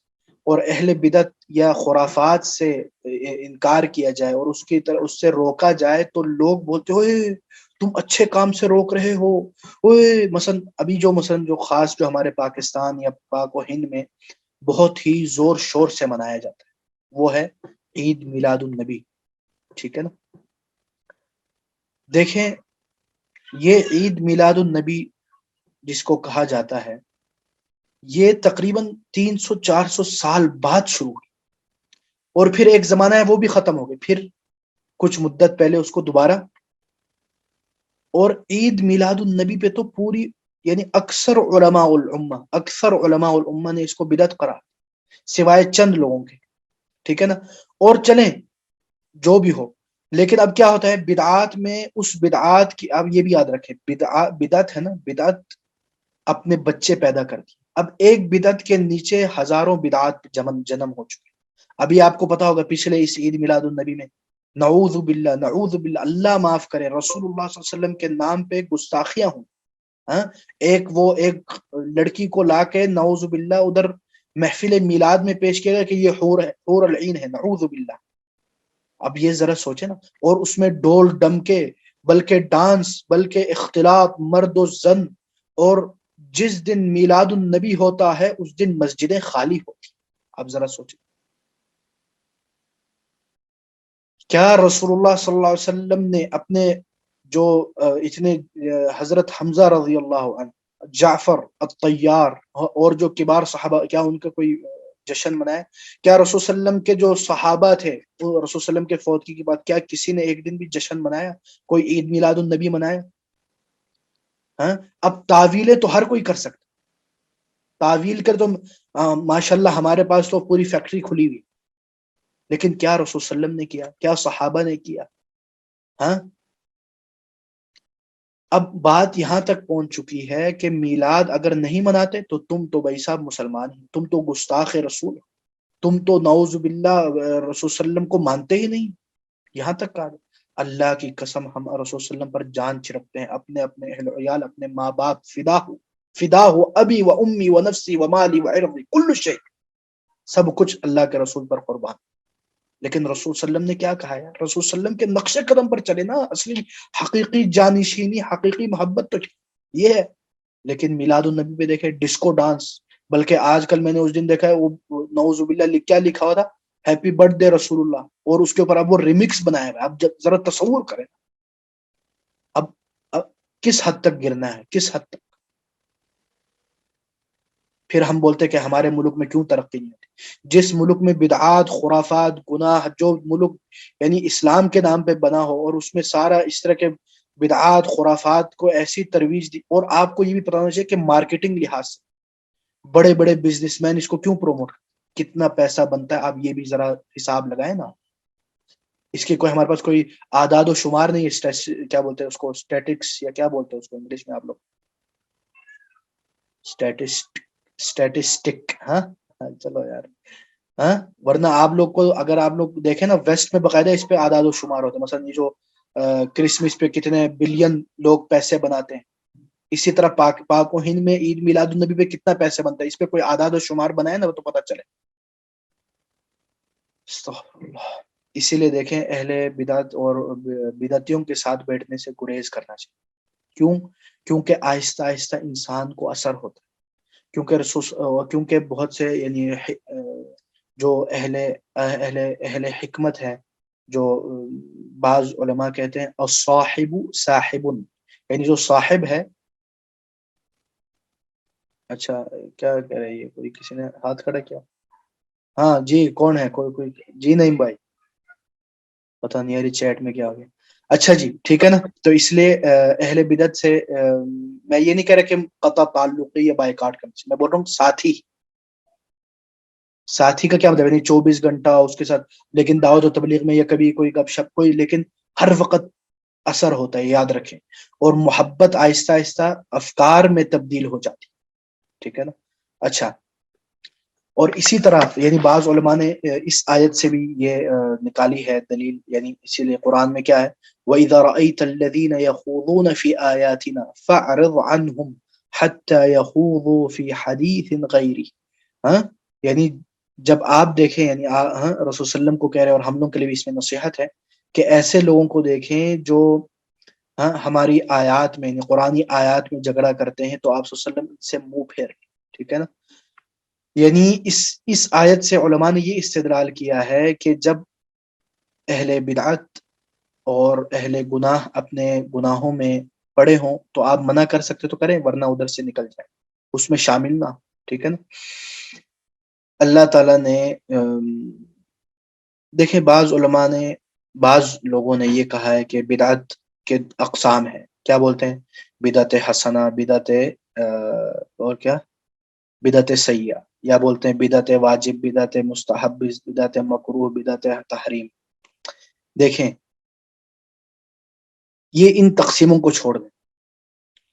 اور اہل بدعت یا خرافات سے انکار کیا جائے اور اس سے روکا جائے تو لوگ بولتے ہوئے تم اچھے کام سے روک رہے ہو. مثلا جو خاص جو ہمارے پاکستان یا پاک و ہند میں بہت ہی زور شور سے منایا جاتا ہے، وہ ہے عید میلاد النبی. ٹھیک ہے نا. دیکھیں یہ عید میلاد النبی جس کو کہا جاتا ہے، یہ تقریباً 300-400 سال بعد شروع ہوئی. اور پھر ایک زمانہ ہے وہ بھی ختم ہو گئی، پھر کچھ مدت پہلے اس کو دوبارہ. اور عید میلاد النبی پہ تو پوری یعنی اکثر علماء الامہ نے اس کو بدعت قرار، سوائے چند لوگوں کے، ٹھیک ہے نا. اور چلیں جو بھی ہو، لیکن اب کیا ہوتا ہے بدعات میں، اس بدعات کی اب یہ بھی یاد رکھیں، بدعت ہے نا، بدعت اپنے بچے پیدا کرتی ہے. اب ایک بدعت کے نیچے ہزاروں بدعات جنم ہو چکے. ابھی آپ کو پتا ہوگا پچھلے اس عید میلاد النبی میں نعوذ باللہ اللہ معاف کرے، رسول اللہ صلی اللہ علیہ وسلم کے نام پہ گستاخیاں ہوں. ایک لڑکی کو لا کے نعوذ باللہ ادھر محفل میلاد میں پیش کیا گیا کہ یہ حور العین ہے، نعوذ باللہ. اب یہ ذرا سوچے نا، اور اس میں ڈول ڈمکے، بلکہ ڈانس، بلکہ اختلاط مرد و زن. اور جس دن میلاد النبی ہوتا ہے اس دن مسجدیں خالی ہوتی. اب ذرا سوچیں، کیا رسول اللہ صلی اللہ علیہ وسلم نے اپنے جو اتنے حضرت حمزہ رضی اللہ عنہ، جعفر الطیار اور جو کبار صحابہ، کیا ان کا کوئی جشن منایا؟ کیا رسول صلی اللہ علیہ وسلم کے جو صحابہ تھے، وہ رسول صلی اللہ علیہ وسلم کے فوتگی کے بعد کیا کسی نے ایک دن بھی جشن منایا؟ کوئی عید میلاد النبی منایا؟ اب تعویلیں تو ہر کوئی کر سکتا، تعویل کر تو ماشاءاللہ ہمارے پاس تو پوری فیکٹری کھلی ہوئی، لیکن کیا رسول صلی اللہ علیہ وسلم نے کیا؟ کیا صحابہ نے کیا؟ اب بات یہاں تک پہنچ چکی ہے کہ میلاد اگر نہیں مناتے تو تم تو بھائی صاحب مسلمان ہیں، تم تو گستاخ رسول، تم تو نعوذ باللہ رسول صلی اللہ علیہ وسلم کو مانتے ہی نہیں. یہاں تک کہا. اللہ کی قسم ہم رسول صلی اللہ علیہ وسلم پر جان چھڑکتے ہیں، اپنے اہل و عیال، اپنے ماں باپ، فدا ہو ابی و امی و نفسی و مالی و عرضی کل شیء، سب کچھ اللہ کے رسول پر قربان. لیکن رسول صلی اللہ علیہ وسلم نے کیا کہا ہے؟ رسول صلی اللہ علیہ وسلم کے نقش قدم پر چلے نا. اصلی حقیقی جانشینی، حقیقی محبت تو یہ ہے. لیکن میلاد النبی پہ دیکھیں ڈسکو ڈانس، بلکہ آج کل میں نے اس دن دیکھا ہے وہ نعوذ باللہ کیا لکھا ہوا تھا، ہیپی برتھ ڈے رسول اللہ، اور اس کے اوپر اب وہ ریمکس بنایا ہے. اب ذرا تصور کریں اب کس حد تک گرنا ہے، کس حد تک. پھر ہم بولتے کہ ہمارے ملک میں کیوں ترقی نہیں ہوتی؟ جس ملک میں بدعات، خرافات، گناہ، جو ملک یعنی اسلام کے نام پہ بنا ہو اور اس میں سارا اس طرح کے بدعات، خرافات کو ایسی ترویج دی. اور آپ کو یہ بھی پتا ہونا چاہیے کہ مارکیٹنگ لحاظ سے بڑے بڑے بزنس مین اس کو کیوں پروموٹ، کتنا پیسہ بنتا ہے. آپ یہ بھی ذرا حساب لگائیں نا. اس کے کوئی ہمارے پاس کوئی اعداد و شمار نہیں ہے، کیا بولتے ہیں اس کو، اسٹیٹکس یا کیا بولتے ہیں اس کو انگلش میں آپ لوگ، اسٹیٹسٹک. چلو یار، ورنہ آپ لوگ کو اگر آپ لوگ دیکھیں نا، ویسٹ میں باقاعدہ اس پہ اعداد و شمار ہوتے ہیں. مثلا یہ جو کرسمس پہ کتنے بلین لوگ پیسے بناتے ہیں، اسی طرح پاک و ہند میں عید میلاد النبی پہ کتنا پیسے بنتا ہے، اس پہ کوئی اعداد و شمار بنائے نا تو پتہ چلے. اسی لیے دیکھیں اہل بدعت اور بدعتیوں کے ساتھ بیٹھنے سے گریز کرنا چاہیے. کیوں؟ کیونکہ آہستہ آہستہ انسان کو اثر ہوتا ہے. کیونکہ بہت سے یعنی جو اہل حکمت ہے، جو بعض علماء کہتے ہیں الصاحب صاحب، یعنی جو صاحب ہے. اچھا کیا کہہ رہی ہے، کوئی کسی نے ہاتھ کھڑا کیا؟ ہاں جی، کون ہے؟ کوئی جی نہیں بھائی، پتہ نہیں یار چیٹ میں کیا آ گیا. اچھا جی ٹھیک ہے نا. تو اس لیے اہل بدعت سے میں یہ نہیں کہہ رہا کہ قطع تعلق یا بائیکاٹ کرنا چاہیے، میں بول رہا ہوں ساتھی کا کیا مطلب ہے؟ 24 گھنٹہ اس کے ساتھ، لیکن دعوت و تبلیغ میں یا کبھی کوئی گپ شپ کوئی، لیکن ہر وقت اثر ہوتا ہے، یاد رکھیں. اور محبت آہستہ آہستہ افکار میں تبدیل ہو جاتی، ٹھیک ہے نا. اچھا، اور اسی طرح یعنی بعض علماء نے اس آیت سے بھی یہ نکالی ہے دلیل. یعنی اسی لیے قرآن میں کیا ہے، وَإِذَا رَأَيْتَ الَّذِينَ يَخُوضُونَ فِي آيَاتِنَا فَأَعْرِضْ عَنْهُمْ حَتَّى يَخُوضُوا فِي حَدِيثٍ غَيْرِهِ. یعنی جب آپ دیکھیں، یعنی رسول صلی اللہ علیہ وسلم کو کہہ رہے ہیں، اور ہم لوگ کے لیے بھی اس میں نصیحت ہے کہ ایسے لوگوں کو دیکھیں جو ہماری آیات میں، یعنی قرآنی آیات میں جھگڑا کرتے ہیں، تو آپ صلی اللہ علیہ وسلم سے منہ پھیر، ٹھیک ہے نا. یعنی اس آیت سے علماء نے یہ استدلال کیا ہے کہ جب اہل بدعت اور اہل گناہ اپنے گناہوں میں پڑے ہوں تو آپ منع کر سکتے تو کریں، ورنہ ادھر سے نکل جائیں، اس میں شامل نہ، ٹھیک ہے نا. اللہ تعالیٰ نے دیکھیں بعض لوگوں نے یہ کہا ہے کہ بدعت کے اقسام ہیں. کیا بولتے ہیں؟ بدعت حسنہ، بدعت اور کیا، بدعت سیئہ، یا بولتے ہیں بدعت واجب، بدعت مستحب، بدعت مکروہ، بدعت تحریم. دیکھیں یہ ان تقسیموں کو چھوڑ دیں،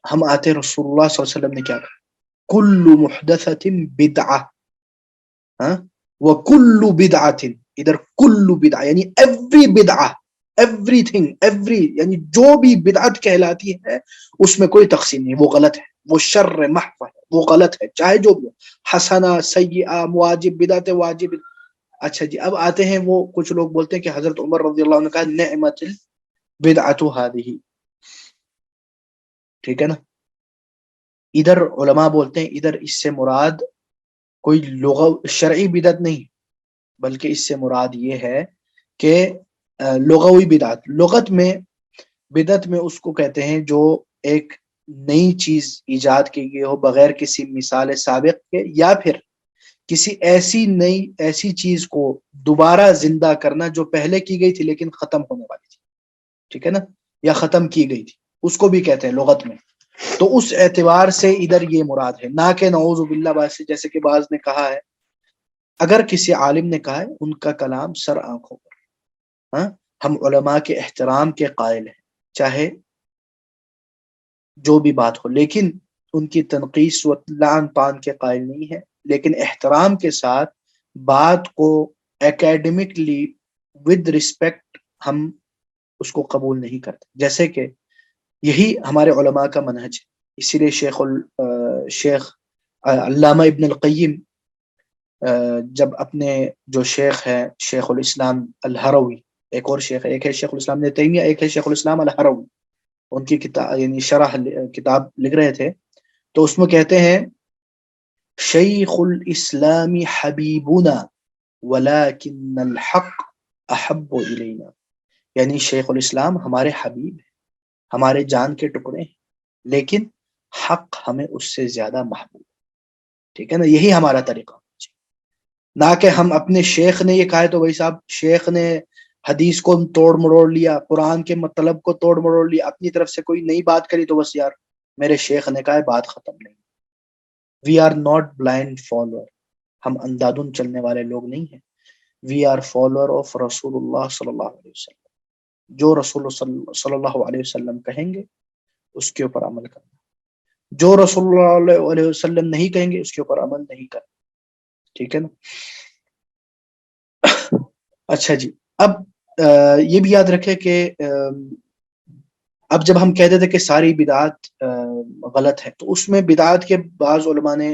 ہم آتے رسول اللہ صلی اللہ علیہ وسلم نے کیا کہا؟ کل محدثۃ بدعہ، ہاں، وکل بدعۃ، ادھر کل بدعہ یعنی ایوری بدعہ، ایوری تھنگ، ایوری یعنی جو بھی بدعت کہلاتی ہے اس میں کوئی تقسیم نہیں، وہ غلط ہے، وہ شر محض ہے، وہ غلط ہے، چاہے جو بھی ہو، حسنہ، سیئہ، واجب، بدعت واجب. اچھا جی، اب آتے ہیں وہ کچھ لوگ بولتے ہیں کہ حضرت عمر رضی اللہ عنہ نے کہا نعمت البدعۃ ہذہ، ٹھیک ہے نا. ادھر علماء بولتے ہیں ادھر اس سے مراد کوئی شرعی بدعت نہیں، بلکہ اس سے مراد یہ ہے کہ لغوی بدعت. لغت میں بدعت میں اس کو کہتے ہیں جو ایک نئی چیز ایجاد کی گئی ہو بغیر کسی مثال سابق کے، یا پھر کسی ایسی چیز کو دوبارہ زندہ کرنا جو پہلے کی گئی تھی لیکن ختم ہونے والی تھی، ٹھیک ہے نا، یا ختم کی گئی تھی، اس کو بھی کہتے ہیں لغت میں. تو اس اعتبار سے ادھر یہ مراد ہے، نہ کہ نعوذ باللہ جیسے کہ بعض نے کہا ہے. اگر کسی عالم نے کہا ہے ان کا کلام سر آنکھوں پر، ہاں، ہم علماء کے احترام کے قائل ہیں چاہے جو بھی بات ہو، لیکن ان کی تنقیص و لعن طعن کے قائل نہیں ہے، لیکن احترام کے ساتھ بات کو اکیڈمکلی ود رسپیکٹ ہم اس کو قبول نہیں کرتے، جیسے کہ یہی ہمارے علماء کا منہج ہے. اسی لیے شیخ علامہ ابن القیم جب اپنے جو شیخ ہے شیخ الاسلام الہروی، ایک اور شیخ ہے، ایک ہے شیخ الاسلام ابن تیمیہ، ایک ہے شیخ الاسلام الہروی، ان کی کتاب یعنی شرح کتاب لکھ رہے تھے تو اس میں کہتے ہیں شیخ الاسلام حبیبنا ولکن الحق احب الینا، یعنی شیخ الاسلام ہمارے حبیب ہیں، ہمارے جان کے ٹکڑے ہیں، لیکن حق ہمیں اس سے زیادہ محبوب، ٹھیک ہے نا. یہی ہمارا طریقہ، نہ کہ ہم اپنے شیخ نے یہ کہا ہے تو بھائی صاحب شیخ نے حدیث کو توڑ مروڑ لیا، قرآن کے مطلب کو توڑ مروڑ لیا، اپنی طرف سے کوئی نئی بات کری تو بس یار میرے شیخ نے کہا ہے بات ختم. نہیں، we are not blind follower, ہم اندھادھند چلنے والے لوگ نہیں ہیں. وی آر فالوور آف رسول اللہ صلی اللہ علیہ وسلم، جو رسول صلی اللہ علیہ وسلم کہیں گے اس کے اوپر عمل کرنا، جو رسول اللہ علیہ وسلم نہیں کہیں گے اس کے اوپر عمل نہیں کرنا، ٹھیک ہے نا. اچھا جی، اب یہ بھی یاد رکھے کہ اب جب ہم کہتے تھے کہ ساری بدعات غلط ہے تو اس میں بدعات کے بعض علماء نے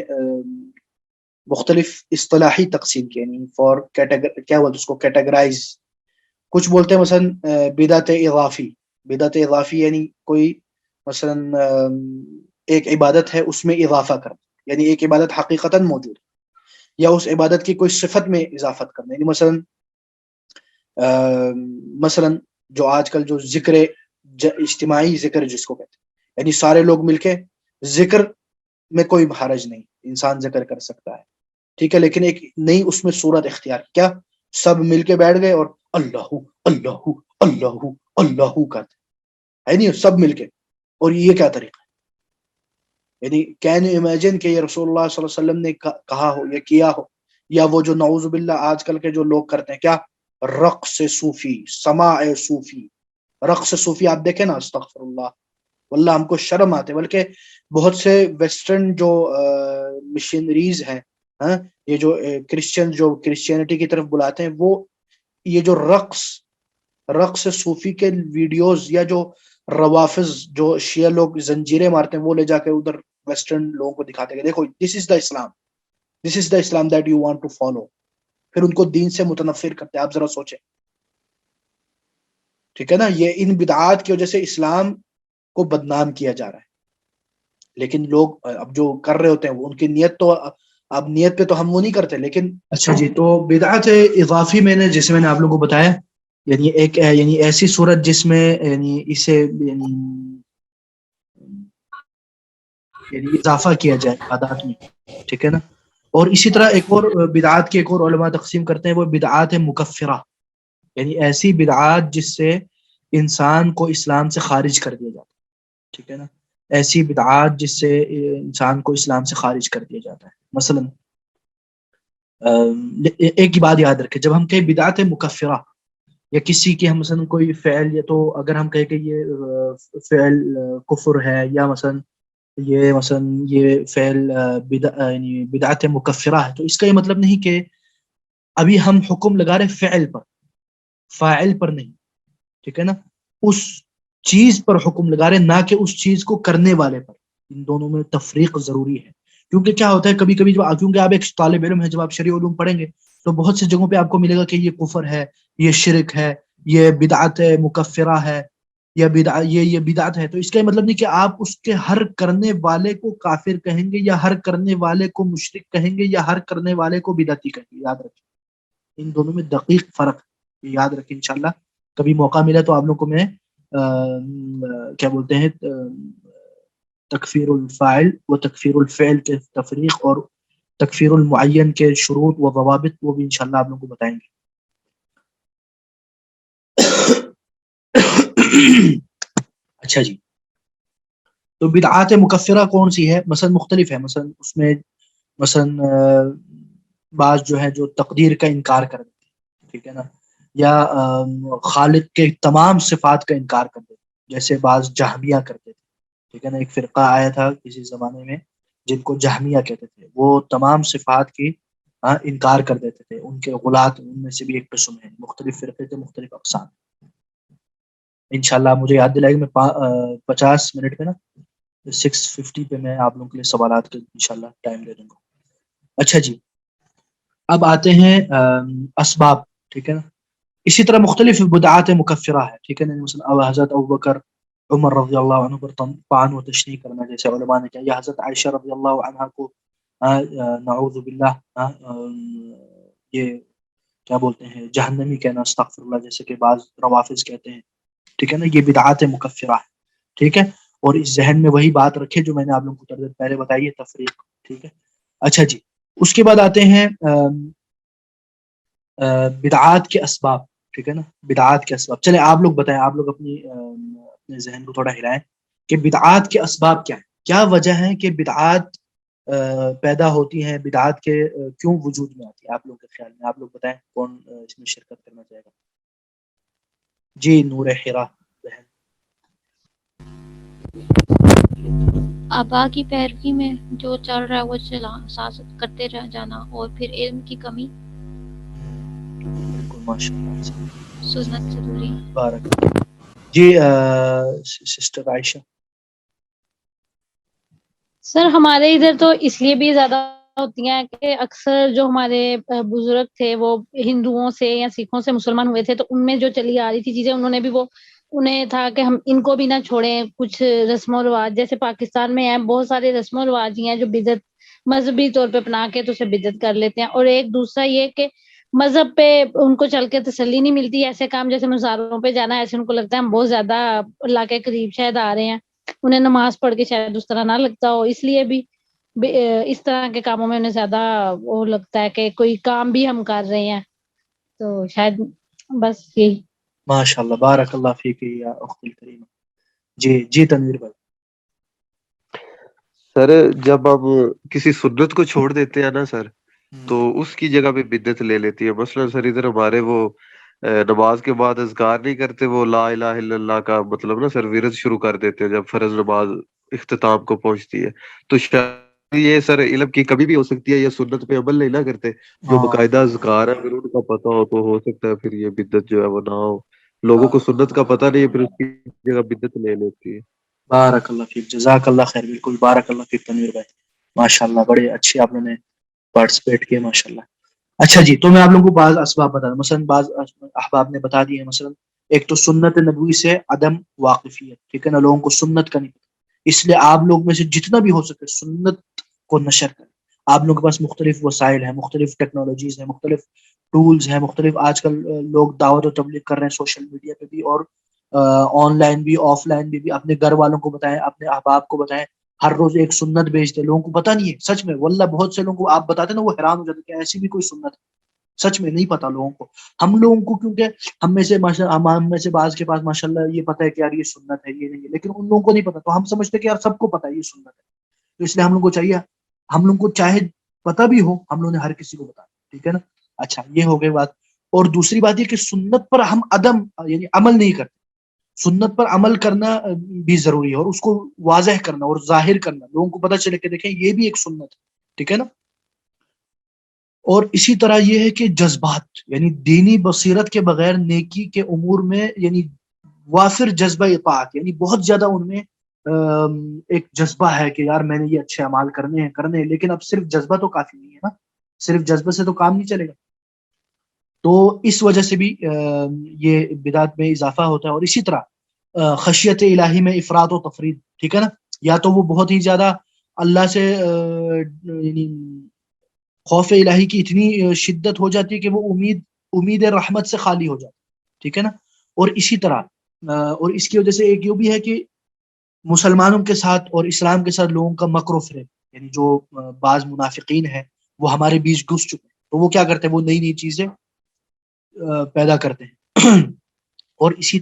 مختلف اصطلاحی تقسیم کی، یعنی کیا بولتے اس کو کیٹیگرائز. کچھ بولتے ہیں مثلا بدعت اضافی. بدعت اضافی یعنی کوئی مثلا ایک عبادت ہے اس میں اضافہ کرنا، یعنی ایک عبادت حقیقتاً موجود ہے یا اس عبادت کی کوئی صفت میں اضافت کرنا، یعنی مثلا جو آج کل جو ذکر اجتماعی ذکر جس کو کہتے ہیں، یعنی سارے لوگ مل کے ذکر میں کوئی حرج نہیں، انسان ذکر کر سکتا ہے، ٹھیک ہے، لیکن ایک نئی اس میں صورت اختیار کیا، سب مل کے بیٹھ گئے اور اللہ اللہ اللہ اللہ کرتے ہے نہیں سب مل کے. اور یہ کیا طریقہ ہے؟ یعنی کین یو امیجن کہ یہ رسول اللہ صلی اللہ علیہ وسلم نے کہا ہو یا کیا ہو، یا وہ جو نعوذ باللہ آج کل کے جو لوگ کرتے ہیں کیا، رقص صوفی، سماع صوفی، رقص صوفی آپ دیکھیں نا، استغفر اللہ، واللہ ہم کو شرم آتے. بلکہ بہت سے ویسٹرن جو مشنریز ہیں، یہ جو کرسچن جو کرسچینٹی کی طرف بلاتے ہیں، وہ یہ جو رقص صوفی کے ویڈیوز یا جو روافظ جو شیعہ لوگ زنجیریں مارتے ہیں وہ لے جا کے ادھر ویسٹرن لوگوں کو دکھاتے ہیں، دیکھو this is the Islam that you want to follow, پھر ان کو دین سے متنفر کرتے ہیں. آپ ذرا سوچیں، ٹھیک ہے نا. یہ ان بدعات کی وجہ سے اسلام کو بدنام کیا جا رہا ہے، لیکن لوگ اب جو کر رہے ہوتے ہیں ان کی نیت تو اب نیت پہ تو ہم وہ نہیں کرتے. لیکن اچھا جی، تو بدعت اضافی میں نے جیسے میں نے آپ لوگوں کو بتایا، یعنی ایسی صورت جس میں یعنی اسے یعنی اضافہ کیا جائے عادات میں، ٹھیک ہے نا. اور اسی طرح ایک اور بدعات کے ایک اور علماء تقسیم کرتے ہیں، وہ بدعات مکفرہ. یعنی ایسی بدعات جس سے انسان کو اسلام سے خارج کر دیا جاتا ہے، ٹھیک ہے نا، ایسی بدعات جس سے انسان کو اسلام سے خارج کر دیا جاتا ہے. مثلا ایک ہی بات یاد رکھے، جب ہم کہیں بدعت مکفرہ یا کسی کی ہم مثلا کوئی فعل، یا تو اگر ہم کہیں کہ یہ فعل کفر ہے، یا مثلا یہ فعل یعنی بدعت مکفرہ ہے، تو اس کا یہ مطلب نہیں کہ ابھی ہم حکم لگا رہے فعل پر، فاعل پر نہیں، ٹھیک ہے نا، اس چیز پر حکم لگا رہے، نہ کہ اس چیز کو کرنے والے پر. ان دونوں میں تفریق ضروری ہے. کیونکہ کیا ہوتا ہے کبھی کبھی کیونکہ آپ ایک طالب علم ہیں، جب آپ شرعی علوم پڑھیں گے تو بہت سی جگہوں پہ آپ کو ملے گا کہ یہ کفر ہے، یہ شرک ہے، یہ بدعت مکفرہ ہے، یہ بدعت ہے. تو اس کا مطلب نہیں کہ آپ اس کے ہر کرنے والے کو کافر کہیں گے، یا ہر کرنے والے کو مشرک کہیں گے، یا ہر کرنے والے کو بدعتی کہیں گے. یاد رکھیں ان دونوں میں دقیق فرق ہے، یاد رکھیں. انشاءاللہ کبھی موقع ملا تو آپ لوگوں کو میں کیا بولتے ہیں تکفیر الفاعل و تکفیر الفعل کے تفریق، اور تکفیر المعین کے شروط و ضوابط، وہ بھی انشاءاللہ آپ لوگوں کو بتائیں گے. اچھا جی، تو بدعات مکفرہ کون سی ہے؟ مثلا مختلف ہے. مثلا اس میں مثلا بعض جو ہے جو تقدیر کا انکار کر دیتے ہیں، ٹھیک ہے نا، یا خالق کے تمام صفات کا انکار کر دیتے ہیں، جیسے بعض جہمیہ کرتے تھے، ٹھیک ہے نا. ایک فرقہ آیا تھا کسی زمانے میں جن کو جہمیہ کہتے تھے، وہ تمام صفات کی انکار کر دیتے تھے. ان کے غلات ان میں سے بھی ایک قسم ہے. مختلف فرقے تھے، مختلف اقسام. انشاءاللہ مجھے یاد دلائے گا، میں 50 منٹ میں نا 6:50 پہ میں آپ لوگوں کے لیے سوالات کے انشاءاللہ ٹائم دے دوں گا. اچھا جی، اب آتے ہیں اسباب، ٹھیک ہے نا. اسی طرح مختلف بدعات مکفرہ ہے، ٹھیک ہے نا. مثلا حضرت ابوبکر عمر رضی اللہ عنہ پر طعن و تشنیع کرنا، جیسے علماء نے کہا، یا حضرت عائشہ رضی اللہ عنہ کو نعوذ باللہ یہ کیا بولتے ہیں جہنمی کہنا، استغفر اللہ، جیسے کہ بعض روافض کہتے ہیں، ٹھیک ہے نا. یہ بدعات مکفرہ ہے، ٹھیک ہے. اور اس ذہن میں وہی بات رکھے جو میں نے آپ لوگوں کو تھوڑی دیر پہلے بتائی ہے، تفریق، ٹھیک ہے. اچھا جی، اس کے بعد آتے ہیں بدعات کے اسباب، ٹھیک ہے نا. بدعات کے اسباب، چلے آپ لوگ بتائیں، آپ لوگ اپنے ذہن کو تھوڑا ہلائیں کہ بدعات کے اسباب کیا ہیں، کیا وجہ ہے کہ بدعات پیدا ہوتی ہیں، بدعات کے کیوں وجود میں آتی ہے آپ لوگوں کے خیال میں. آپ لوگ بتائیں کون اس میں شرکت کرنا چاہے گا. جی نور حرا بہن. آبا کی پیروی میں جو چل رہا ہے وہ سیاست کرتے رہ جانا، اور پھر علم کی کمی. بالکل ماشاء اللہ، سنت سے دوری. بارک. جی سسٹر عائشہ. سر ہمارے ادھر تو اس لیے بھی زیادہ ہوتی ہیں کہ اکثر جو ہمارے بزرگ تھے وہ ہندوؤں سے یا سکھوں سے مسلمان ہوئے تھے، تو ان میں جو چلی آ رہی تھی چیزیں انہوں نے بھی وہ انہیں تھا کہ ہم ان کو بھی نہ چھوڑیں. کچھ رسم و رواج جیسے پاکستان میں ہیں بہت سارے رسم و رواج ہیں جو بدعت مذہبی طور پہ اپنا کے تو اسے بدعت کر لیتے ہیں. اور ایک دوسرا یہ کہ مذہب پہ ان کو چل کے تسلی نہیں ملتی. ایسے کام جیسے مزاروں پہ جانا، ایسے ان کو لگتا ہے ہم بہت زیادہ اللہ کے قریب شاید آ رہے ہیں، انہیں نماز پڑھ کے شاید اس طرح نہ لگتا ہو. اس لیے بھی اس طرح کے کاموں میں انہیں زیادہ وہ لگتا ہے کہ کوئی کام بھی ہم کر رہے ہیں، تو شاید بس یہی. ماشاء اللہ، بارک اللہ فیک یا اخت الکریمہ. جی تنویر بھائی. سر جب ہم کسی سنت کو چھوڑ دیتے ہیں نا سر، تو اس کی جگہ پہ بدعت لے لیتی ہے. مثلا سر ادھر ہمارے وہ نماز کے بعد اذکار نہیں کرتے، وہ لا الہ الا اللہ کا مطلب نا سر ورد شروع کر دیتے ہیں جب فرض نماز اختتام کو پہنچتی ہے. تو شاید یہ سر علم کی کمی بھی ہو سکتی ہے، یا سنت پہ عمل نہیں نہ کرتے. جو باقاعدہ اذکار ہے اگر ان کا پتہ ہو تو ہو سکتا ہے پھر یہ بدعت جو ہے وہ نہ ہو. لوگوں کو سنت کا پتہ نہیں ہے، پھر اس کی جگہ بدعت لے لیتی ہے. بارک اللہ فیک، جزاک اللہ خیر. بالکل بارک اللہ فیک تنویر بھائی، ماشاء اللہ بڑے اچھے آپ نے پارٹیسپیٹ کیے، ماشاء اللہ. اچھا جی، تو میں آپ لوگوں کو بعض اسباب بتا دوں. مثلا بعض احباب نے بتا دیے. مثلا ایک تو سنت نبوی سے عدم واقفیت، ٹھیک ہے نا. لوگوں کو سنت کا نہیں پتا، اس لیے آپ لوگ میں سے جتنا بھی ہو سکے سنت کو نشر کریں. آپ لوگوں کے پاس مختلف وسائل ہیں، مختلف ٹیکنالوجیز ہیں، مختلف ٹولز ہیں، مختلف آج کل لوگ دعوت و تبلیغ کر رہے ہیں سوشل میڈیا پہ بھی، اور آن لائن بھی آف لائن بھی. اپنے گھر والوں کو بتائیں، اپنے احباب کو بتائیں. ہر روز ایک سنت بھیجتے، لوگوں کو پتہ نہیں ہے. سچ میں واللہ بہت سے لوگوں کو آپ بتاتے نا وہ حیران ہو جاتے کہ ایسی بھی کوئی سنت ہے. سچ میں نہیں پتا لوگوں کو. ہم لوگوں کو کیونکہ ہم میں سے بعض کے پاس ماشاءاللہ یہ پتہ ہے کہ یار یہ سنت ہے یہ نہیں ہے, لیکن ان لوگوں کو نہیں پتا, تو ہم سمجھتے ہیں کہ یار سب کو پتا ہے یہ سنت ہے, تو اس لیے ہم لوگوں کو چاہیے, ہم لوگوں کو چاہے پتا بھی ہو ہم لوگوں نے ہر کسی کو بتا, ٹھیک ہے نا. اچھا یہ ہو گئی بات. اور دوسری بات یہ کہ سنت پر ہم یعنی عمل نہیں کرتے. سنت پر عمل کرنا بھی ضروری ہے, اور اس کو واضح کرنا اور ظاہر کرنا, لوگوں کو پتہ چلے کہ دیکھیں یہ بھی ایک سنت ہے, ٹھیک ہے نا. اور اسی طرح یہ ہے کہ جذبات, یعنی دینی بصیرت کے بغیر نیکی کے امور میں یعنی وافر جذبہ اطاعت, یعنی بہت زیادہ ان میں ایک جذبہ ہے کہ یار میں نے یہ اچھے اعمال کرنے ہیں, لیکن اب صرف جذبہ تو کافی نہیں ہے نا, صرف جذبے سے تو کام نہیں چلے گا. تو اس وجہ سے بھی یہ بدعت میں اضافہ ہوتا ہے. اور اسی طرح خشیت الہی میں افراط و تفرید, ٹھیک ہے نا, یا تو وہ بہت ہی زیادہ اللہ سے یعنی خوف الہی کی اتنی شدت ہو جاتی ہے کہ وہ امید رحمت سے خالی ہو جاتی, ٹھیک ہے نا. اور اسی طرح اور اس کی وجہ سے ایک یہ بھی ہے کہ مسلمانوں کے ساتھ اور اسلام کے ساتھ لوگوں کا مکر و فریب, یعنی جو بعض منافقین ہیں وہ ہمارے بیچ گھس چکے ہیں, تو وہ کیا کرتے ہیں, وہ نئی نئی چیزیں پیدا کرتے ہیں. اور اسی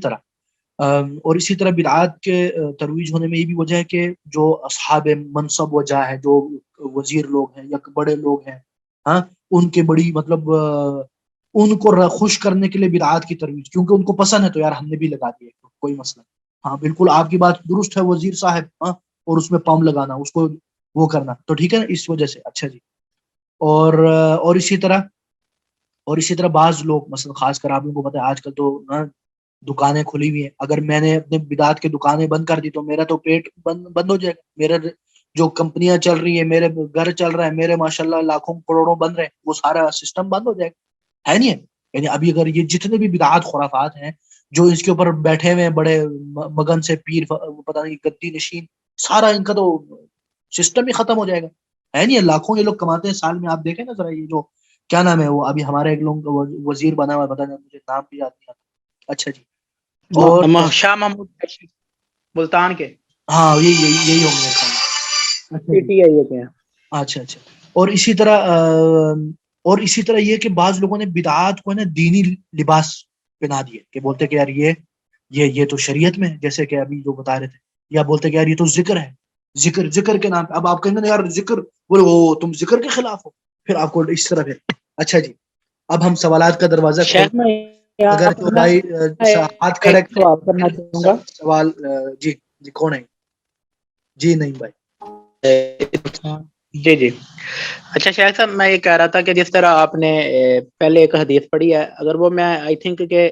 طرح بدعات کے ترویج ہونے میں یہ بھی وجہ ہے کہ جو اصحاب منصب و جاہ ہے, جو وزیر لوگ ہیں یا بڑے لوگ ہیں, ہاں, ان کے بڑی مطلب ان کو خوش کرنے کے لیے بدعات کی ترویج, کیونکہ ان کو پسند ہے تو یار ہم نے بھی لگا دیا, کوئی مسئلہ. ہاں بالکل آپ کی بات درست ہے وزیر صاحب, ہاں, اور اس میں پم لگانا, اس کو وہ کرنا, تو ٹھیک ہے نا, اس وجہ سے. اچھا جی. اور اسی طرح بعض لوگ مثلا خاص کر آپ لوگوں کو پتہ ہے آج کل تو دکانیں کھلی ہوئی ہیں, اگر میں نے اپنے بدعات کی دکانیں بند کر دی تو میرا تو پیٹ بند ہو جائے گا, میرا جو کمپنیاں چل رہی ہیں, میرے گھر چل رہا ہے, میرے ماشاءاللہ لاکھوں کروڑوں بن رہے ہیں, وہ سارا سسٹم بند ہو جائے گا, ہے نہیں. یعنی ابھی اگر یہ جتنے بھی بدعات خرافات ہیں جو اس کے اوپر بیٹھے ہوئے ہیں بڑے مگن سے پیر پتہ نہیں گدی نشین, سارا ان کا تو سسٹم ہی ختم ہو جائے گا, ہے نہیں. لاکھوں یہ لوگ کماتے ہیں سال میں, آپ دیکھیں نا ذرا, یہ جو کیا نام ہے وہ ابھی ہمارے ایک لوگ وزیر بنا ہوا ہے, پتہ نہیں مجھے نام بھی یاد نہیں آتا. اچھا جی. اور شاہ محمود قریشی ملتان کے, ہاں یہی ہوں گے. پی ٹی آئی کے ہیں. اچھا. اور اسی طرح یہ کہ بعض لوگوں نے بدعات کو نا دینی لباس پہنا دیے, کہ بولتے کہ یار یہ تو شریعت میں ہے, جیسے کہ ابھی جو بتا رہے تھے, یا بولتے کہ یار یہ تو ذکر ہے, ذکر کے نام پہ. اب آپ کہیں گے یار ذکر, بولے وہ تم ذکر کے خلاف ہو, پھر آپ کو اس طرح ہے. اچھا جی, اب ہم سوالات کا دروازہ شیخ میں اگر تو بھائی ہاتھ کھڑے ایک سوال کرنا چاہوں گا. سوال جی کون ہے جی؟ نہیں بھائی. جی. اچھا شیخ صاحب, میں یہ کہہ رہا تھا کہ جس طرح آپ نے پہلے ایک حدیث پڑھی ہے, اگر وہ میں آئی تھنک کہ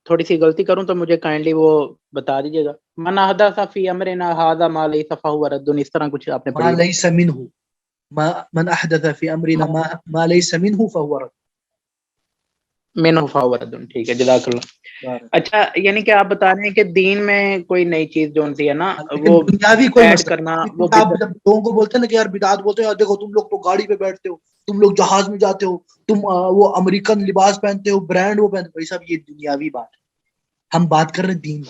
تھوڑی سی غلطی کروں تو مجھے کائنڈلی وہ بتا دیجیے گا. من احدث فی امرنا ھذا ما لیس فہو رد, اس طرح کچھ آپ نے ما پڑھی. لیس منہ, من احدث فی امرنا ما لیس منہ فہو رد, منہ فہو رد. ٹھیک ہے, جزاک اللہ. اچھا, یعنی کہ آپ بتا رہے ہیں کہ دین میں کوئی نئی چیز جو ہوتی ہے نا لیکن وہ دنیاوی کوئی ایڈ مسئلہ کرنا, وہ آپ جب لوگوں کو بولتے ہیں نا کہ یار بدعت بولتے ہیں, دیکھو تم لوگ تو گاڑی پہ بیٹھتے ہو, تم لوگ جہاز میں جاتے ہو, تم وہ امریکن لباس پہنتے ہو, برانڈ وہ پہنتے ہو, بھائی صاحب یہ دنیاوی بات ہے, ہم بات کر رہے ہیں دین,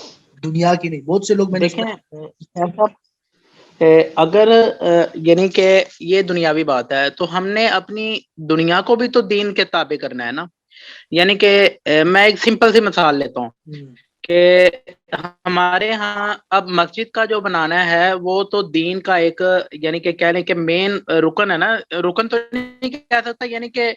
دنیا کی نہیں. بہت سے لوگ میں نے دیکھیں اگر یعنی کہ یہ دنیاوی بات ہے تو ہم نے اپنی دنیا کو بھی تو دین کے تابع کرنا ہے نا. یعنی کہ میں ایک سمپل سی مثال لیتا ہوں کہ ہمارے ہاں اب مسجد کا جو بنانا ہے وہ تو دین کا ایک یعنی کہ کہہ لیں کہ مین رکن ہے نا, رکن تو نہیں کہہ سکتا, یعنی کہ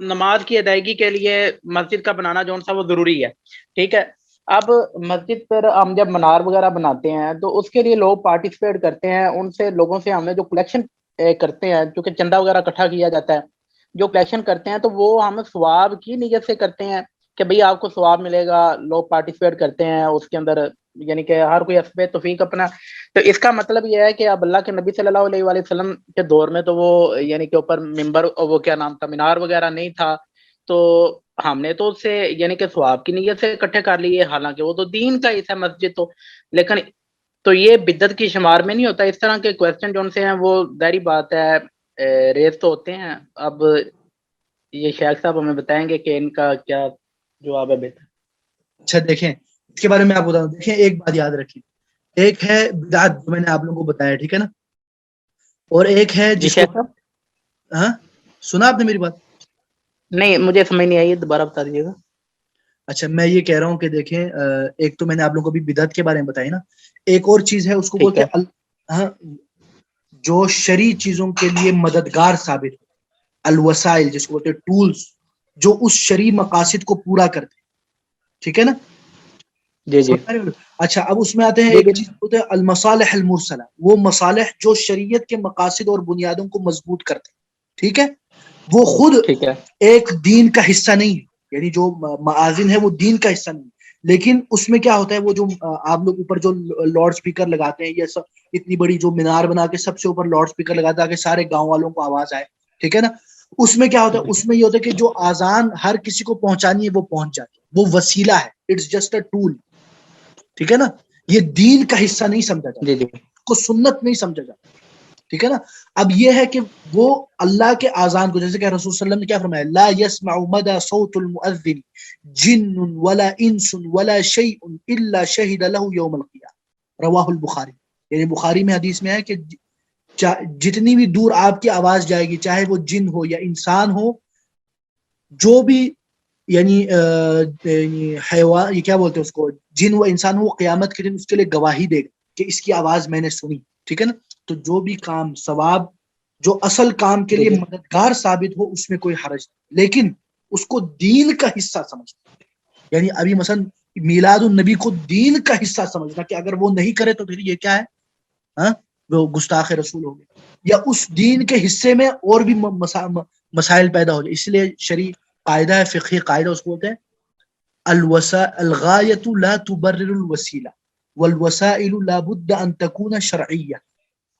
نماز کی ادائیگی کے لیے مسجد کا بنانا جو سا وہ ضروری ہے, ٹھیک ہے. اب مسجد پر ہم جب منار وغیرہ بناتے ہیں تو اس کے لیے لوگ پارٹیسپیٹ کرتے ہیں, ان سے لوگوں سے ہم نے جو کلیکشن کرتے ہیں, چونکہ چندہ وغیرہ اکٹھا کیا جاتا ہے, جو کلیکشن کرتے ہیں تو وہ ہم ثواب کی نیت سے کرتے ہیں کہ بھئی آپ کو ثواب ملے گا, لوگ پارٹیسپیٹ کرتے ہیں اس کے اندر, یعنی کہ ہر کوئی حسب توفیق اپنا. تو اس کا مطلب یہ ہے کہ اب اللہ کے نبی صلی اللہ علیہ وآلہ وسلم کے دور میں تو وہ یعنی کہ اوپر ممبر, وہ کیا نام تھا, مینار وغیرہ نہیں تھا, تو ہم نے تو اس سے یعنی کہ ثواب کی نیت سے اکٹھے کر لیے, حالانکہ وہ تو دین کا حصہ مسجد تو, لیکن تو یہ بدعت کی شمار میں نہیں ہوتا. اس طرح کے کویسچن جو ان سے ہیں وہ ظاہری بات ہے ریز تو ہوتے ہیں. اب یہ شیخ صاحب ہمیں بتائیں گے کہ ان کا کیا جواب ہے بہتر. اچھا دیکھیں, اس کے بارے میں آپ بتاؤں, دیکھیں ایک بات یاد رکھیں, ایک ہے بدعت جو میں نے آپ لوگوں کو بتایا, ٹھیک ہے نا, اور ایک ہے جی جس کو شیخ صاحب, ہاں سنا آپ نے میری بات, نہیں مجھے سمجھ نہیں آئی, دوبارہ بتا دیجیے گا. اچھا میں یہ کہہ رہا ہوں کہ دیکھیں ایک تو میں نے آپ لوگوں کو بھی بدعت کے بارے میں بتائی نا, ایک اور چیز ہے اس کو ٹھیک بولتے ہے. ہیں ہاں جو شرعی چیزوں کے لیے مددگار ثابت ہو, الوسائل جس کو بولتے ہیں ٹولز, جو اس شرعی مقاصد کو پورا کرتے ہیں, ٹھیک ہے نا. جی جی اچھا اب اس میں آتے ہیں جی ایک جی. چیز ہوتا ہے المصالح المرسلہ, وہ مصالح جو شریعت کے مقاصد اور بنیادوں کو مضبوط کرتے ہیں, ٹھیک ہے. وہ خود ٹھیک ہے. ایک دین کا حصہ نہیں ہے, یعنی جو معازن ہے وہ دین کا حصہ نہیں, لیکن اس میں کیا ہوتا ہے وہ جو آپ لوگ اوپر جو لاؤڈ سپیکر لگاتے ہیں, یہ سب اتنی بڑی جو مینار بنا کے سب سے اوپر لاؤڈ سپیکر لگاتے ہیں تاکہ سارے گاؤں والوں کو آواز آئے, ٹھیک ہے نا. اس میں کیا ہوتا ہے, اس میں یہ ہوتا ہے کہ جو آزان ہر کسی کو پہنچانی ہے وہ پہنچ جاتی ہے, وہ وسیلہ ہے, اٹس جسٹ اے ٹول, ٹھیک ہے نا. یہ دین کا حصہ نہیں سمجھا جاتا, جی جی کو سنت نہیں سمجھا جاتا, ٹھیک ہے نا. اب یہ ہے کہ وہ اللہ کے اذان کو, جیسے کہ رسول صلی اللہ علیہ وسلم نے کیا فرمایا, لا يسمع مدى صوت المؤذن جن ولا انس ولا شيء الا شهد له يوم القيامه, رواہ البخاری. یعنی بخاری میں حدیث میں ہے کہ جتنی بھی دور آپ کی آواز جائے گی, چاہے وہ جن ہو یا انسان ہو, جو بھی یعنی حیوان, یہ کیا بولتے ہیں اس کو, جن و انسان ہو, قیامت کے دن اس کے لیے گواہی دے گا کہ اس کی آواز میں نے سنی, ٹھیک ہے نا. تو جو بھی کام ثواب جو اصل کام کے لیے مددگار ثابت ہو اس میں کوئی حرج نہیں, لیکن اس کو دین کا حصہ سمجھنا, یعنی ابھی مثلا میلاد النبی کو دین کا حصہ سمجھنا کہ اگر وہ نہیں کرے تو پھر یہ کیا ہے, ہاں وہ گستاخ رسول ہو گئے, یا اس دین کے حصے میں اور بھی مسائل پیدا ہو جائے. اس لیے شرعی قاعدہ ہے, فقہی قاعدہ, اس کو بولتے ہیں الغایۃ لا تبرر الوسیلہ والوسائل لا بد ان تكون شرعیہ,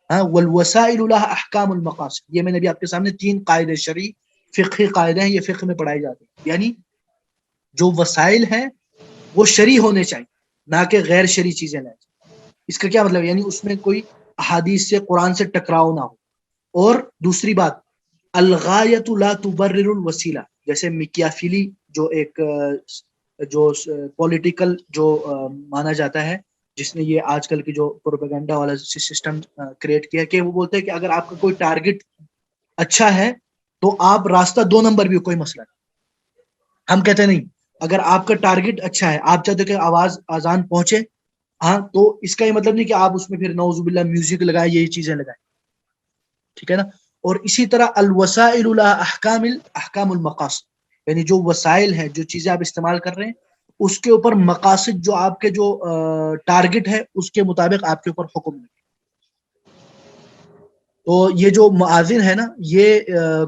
والوسائل لها احکام المقاصد. یہ میں نے بھی آپ کے سامنے 3 قاعدے شرعی فقہی قاعدے ہیں, یہ فقہ میں پڑھائے جاتے ہیں. یعنی جو وسائل ہیں وہ شرعی ہونے چاہیے, نہ کہ غیر شرعی چیزیں لائیں. اس کا کیا مطلب, یعنی اس میں کوئی احادیث سے, قرآن سے ٹکراؤ نہ ہو. اور دوسری بات, الغایۃ لا تبرر الوسیلہ, جیسے میکیافیلی جو ایک جو پولیٹیکل جو مانا جاتا ہے, جس نے یہ آج کل کی جو پروپیگنڈا والا سسٹم کریٹ کیا, کہ وہ بولتے ہیں کہ اگر آپ کا کوئی ٹارگٹ اچھا ہے تو آپ راستہ 2 نمبر بھی کوئی مسئلہ نہیں. ہم کہتے نہیں, اگر آپ کا ٹارگٹ اچھا ہے, آپ چاہتے کہ آواز اذان پہنچے, ہاں, تو اس کا یہ مطلب نہیں کہ آپ اس میں پھر نعوذ باللہ میوزک لگائیں, یہی چیزیں لگائیں, ٹھیک ہے نا. اور اسی طرح الوسائل لها احکام المقاصد, یعنی جو وسائل ہیں, جو چیزیں آپ استعمال کر رہے ہیں, اس کے اوپر مقاصد جو آپ کے جو ٹارگٹ ہے اس کے مطابق آپ کے اوپر حکم ہے. تو یہ جو مؤذن ہے نا, یہ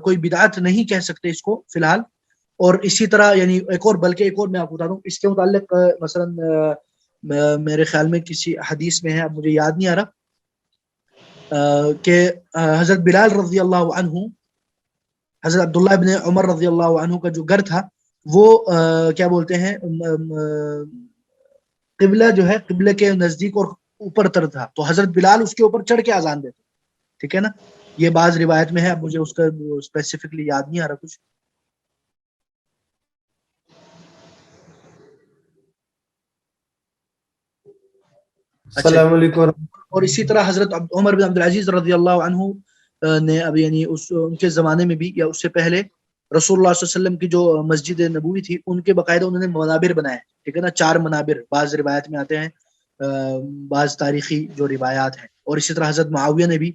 کوئی بدعت نہیں کہہ سکتے اس کو فی الحال. اور اسی طرح یعنی ایک اور, بلکہ ایک اور میں آپ کو بتا دوں اس کے متعلق, مثلا میرے خیال میں کسی حدیث میں ہے, اب مجھے یاد نہیں آ رہا, کہ حضرت بلال رضی اللہ عنہ, حضرت عبداللہ ابن عمر رضی اللہ عنہ کا جو گھر تھا وہ کیا بولتے ہیں, قبلہ جو ہے, قبلے کے نزدیک اور اوپر تر تھا, تو حضرت بلال اس کے اوپر چڑھ کے اذان دیتے, ٹھیک ہے نا. یہ بعض روایت میں ہے, اب مجھے اس کا اسپیسیفکلی یاد نہیں آ رہا کچھ. السلام علیکم. اور اسی طرح حضرت عمر بن عبدالعزیز رضی اللہ عنہ نے اب یعنی ان کے زمانے میں بھی یا اس سے پہلے رسول اللہ صلی اللہ علیہ وسلم کی جو مسجد نبوی تھی, ان کے باقاعدہ انہوں نے منابر بنائے, ٹھیک ہے نا, 4 منابر بعض روایت میں آتے ہیں, بعض تاریخی جو روایات ہیں. اور اسی طرح حضرت معاویہ نے بھی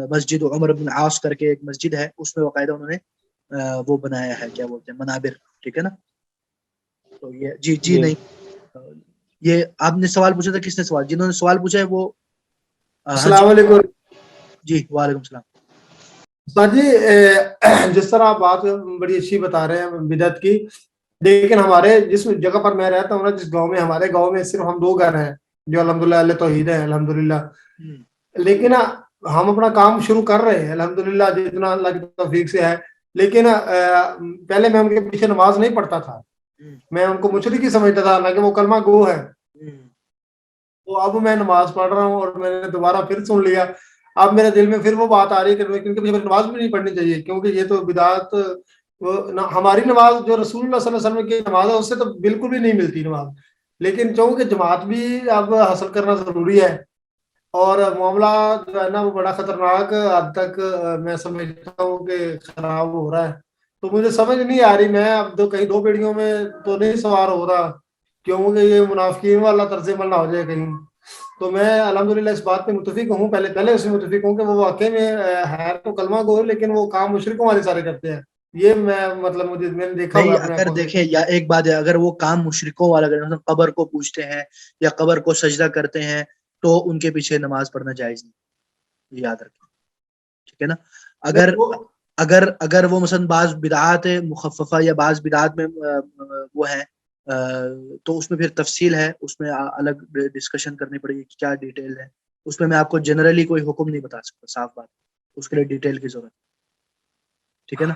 مسجد عمر بن عاص کر کے ایک مسجد ہے, اس میں باقاعدہ انہوں نے وہ بنایا ہے, کیا بولتے ہیں, منابر, ٹھیک ہے نا. تو یہ جی نہیں, یہ آپ نے سوال پوچھا تھا, کس نے سوال, جنہوں نے سوال پوچھا ہے وہ, السلام علیکم. جی وعلیکم السلام. جی جس طرح آپ بات بڑی اچھی بتا رہے ہیں بدعت کی, لیکن ہمارے جس جگہ پر میں رہتا ہوں نا, جس گاؤں میں, ہمارے گاؤں میں صرف ہم 2 گھر ہیں جو الحمدللہ اہل توحید ہیں الحمدللہ, لیکن ہم اپنا کام شروع کر رہے ہیں الحمدللہ جتنا اللہ کی توفیق سے ہے. لیکن پہلے میں ان کے پیچھے نماز نہیں پڑھتا تھا, میں ان کو مشرک سمجھتا تھا, حالانکہ وہ کلمہ گو ہے. تو اب میں نماز پڑھ رہا ہوں اور میں نے دوبارہ پھر سن لیا, اب میرے دل میں پھر وہ بات آ رہی ہے کہ کیونکہ مجھے نماز بھی نہیں پڑھنی چاہیے, کیونکہ یہ تو بدعت, ہماری نماز جو رسول اللہ صلی اللہ علیہ وسلم کی نماز ہے اس سے تو بالکل بھی نہیں ملتی نماز. لیکن چونکہ جماعت بھی اب حاصل کرنا ضروری ہے, اور معاملہ جو ہے نا وہ بڑا خطرناک حد تک میں سمجھتا ہوں کہ خراب ہو رہا ہے. تو مجھے سمجھ نہیں آ رہی، میں اب کہیں دو پیڑھیوں میں تو نہیں سوار ہو رہا، کیونکہ یہ منافقین والا طرز عمل نہ ہو جائے کہیں. تو میں الحمدللہ اس بات پہ متفق ہوں، پہلے اس میں متفق ہوں کہ وہ واقعی میں ہے تو کلمہ گو، لیکن وہ کام مشرکوں والے سارے کرتے ہیں. یہ میں مطلب میں نے دیکھا ہوا نہیں اپنے اگر آنکھوں سے. دیکھیں یا ایک بات ہے، اگر وہ کام مشرکوں والا کریں، مثلا قبر کو پوجتے ہیں یا قبر کو سجدہ کرتے ہیں تو ان کے پیچھے نماز پڑھنا جائز نہیں، یہ یاد رکھیں، ٹھیک ہے نا. اگر اگر وہ مثلا بعض بدعات مخففہ یا بعض بدعات میں وہ ہیں تو اس میں پھر تفصیل ہے، اس میں الگ ڈسکشن کرنی پڑے گی کہ کیا ڈیٹیل ہے. اس میں میں آپ کو جنرلی کوئی حکم نہیں بتا سکتا، صاف بات، اس کے لیے ڈیٹیل کی ضرورت ہے، ٹھیک ہے نا.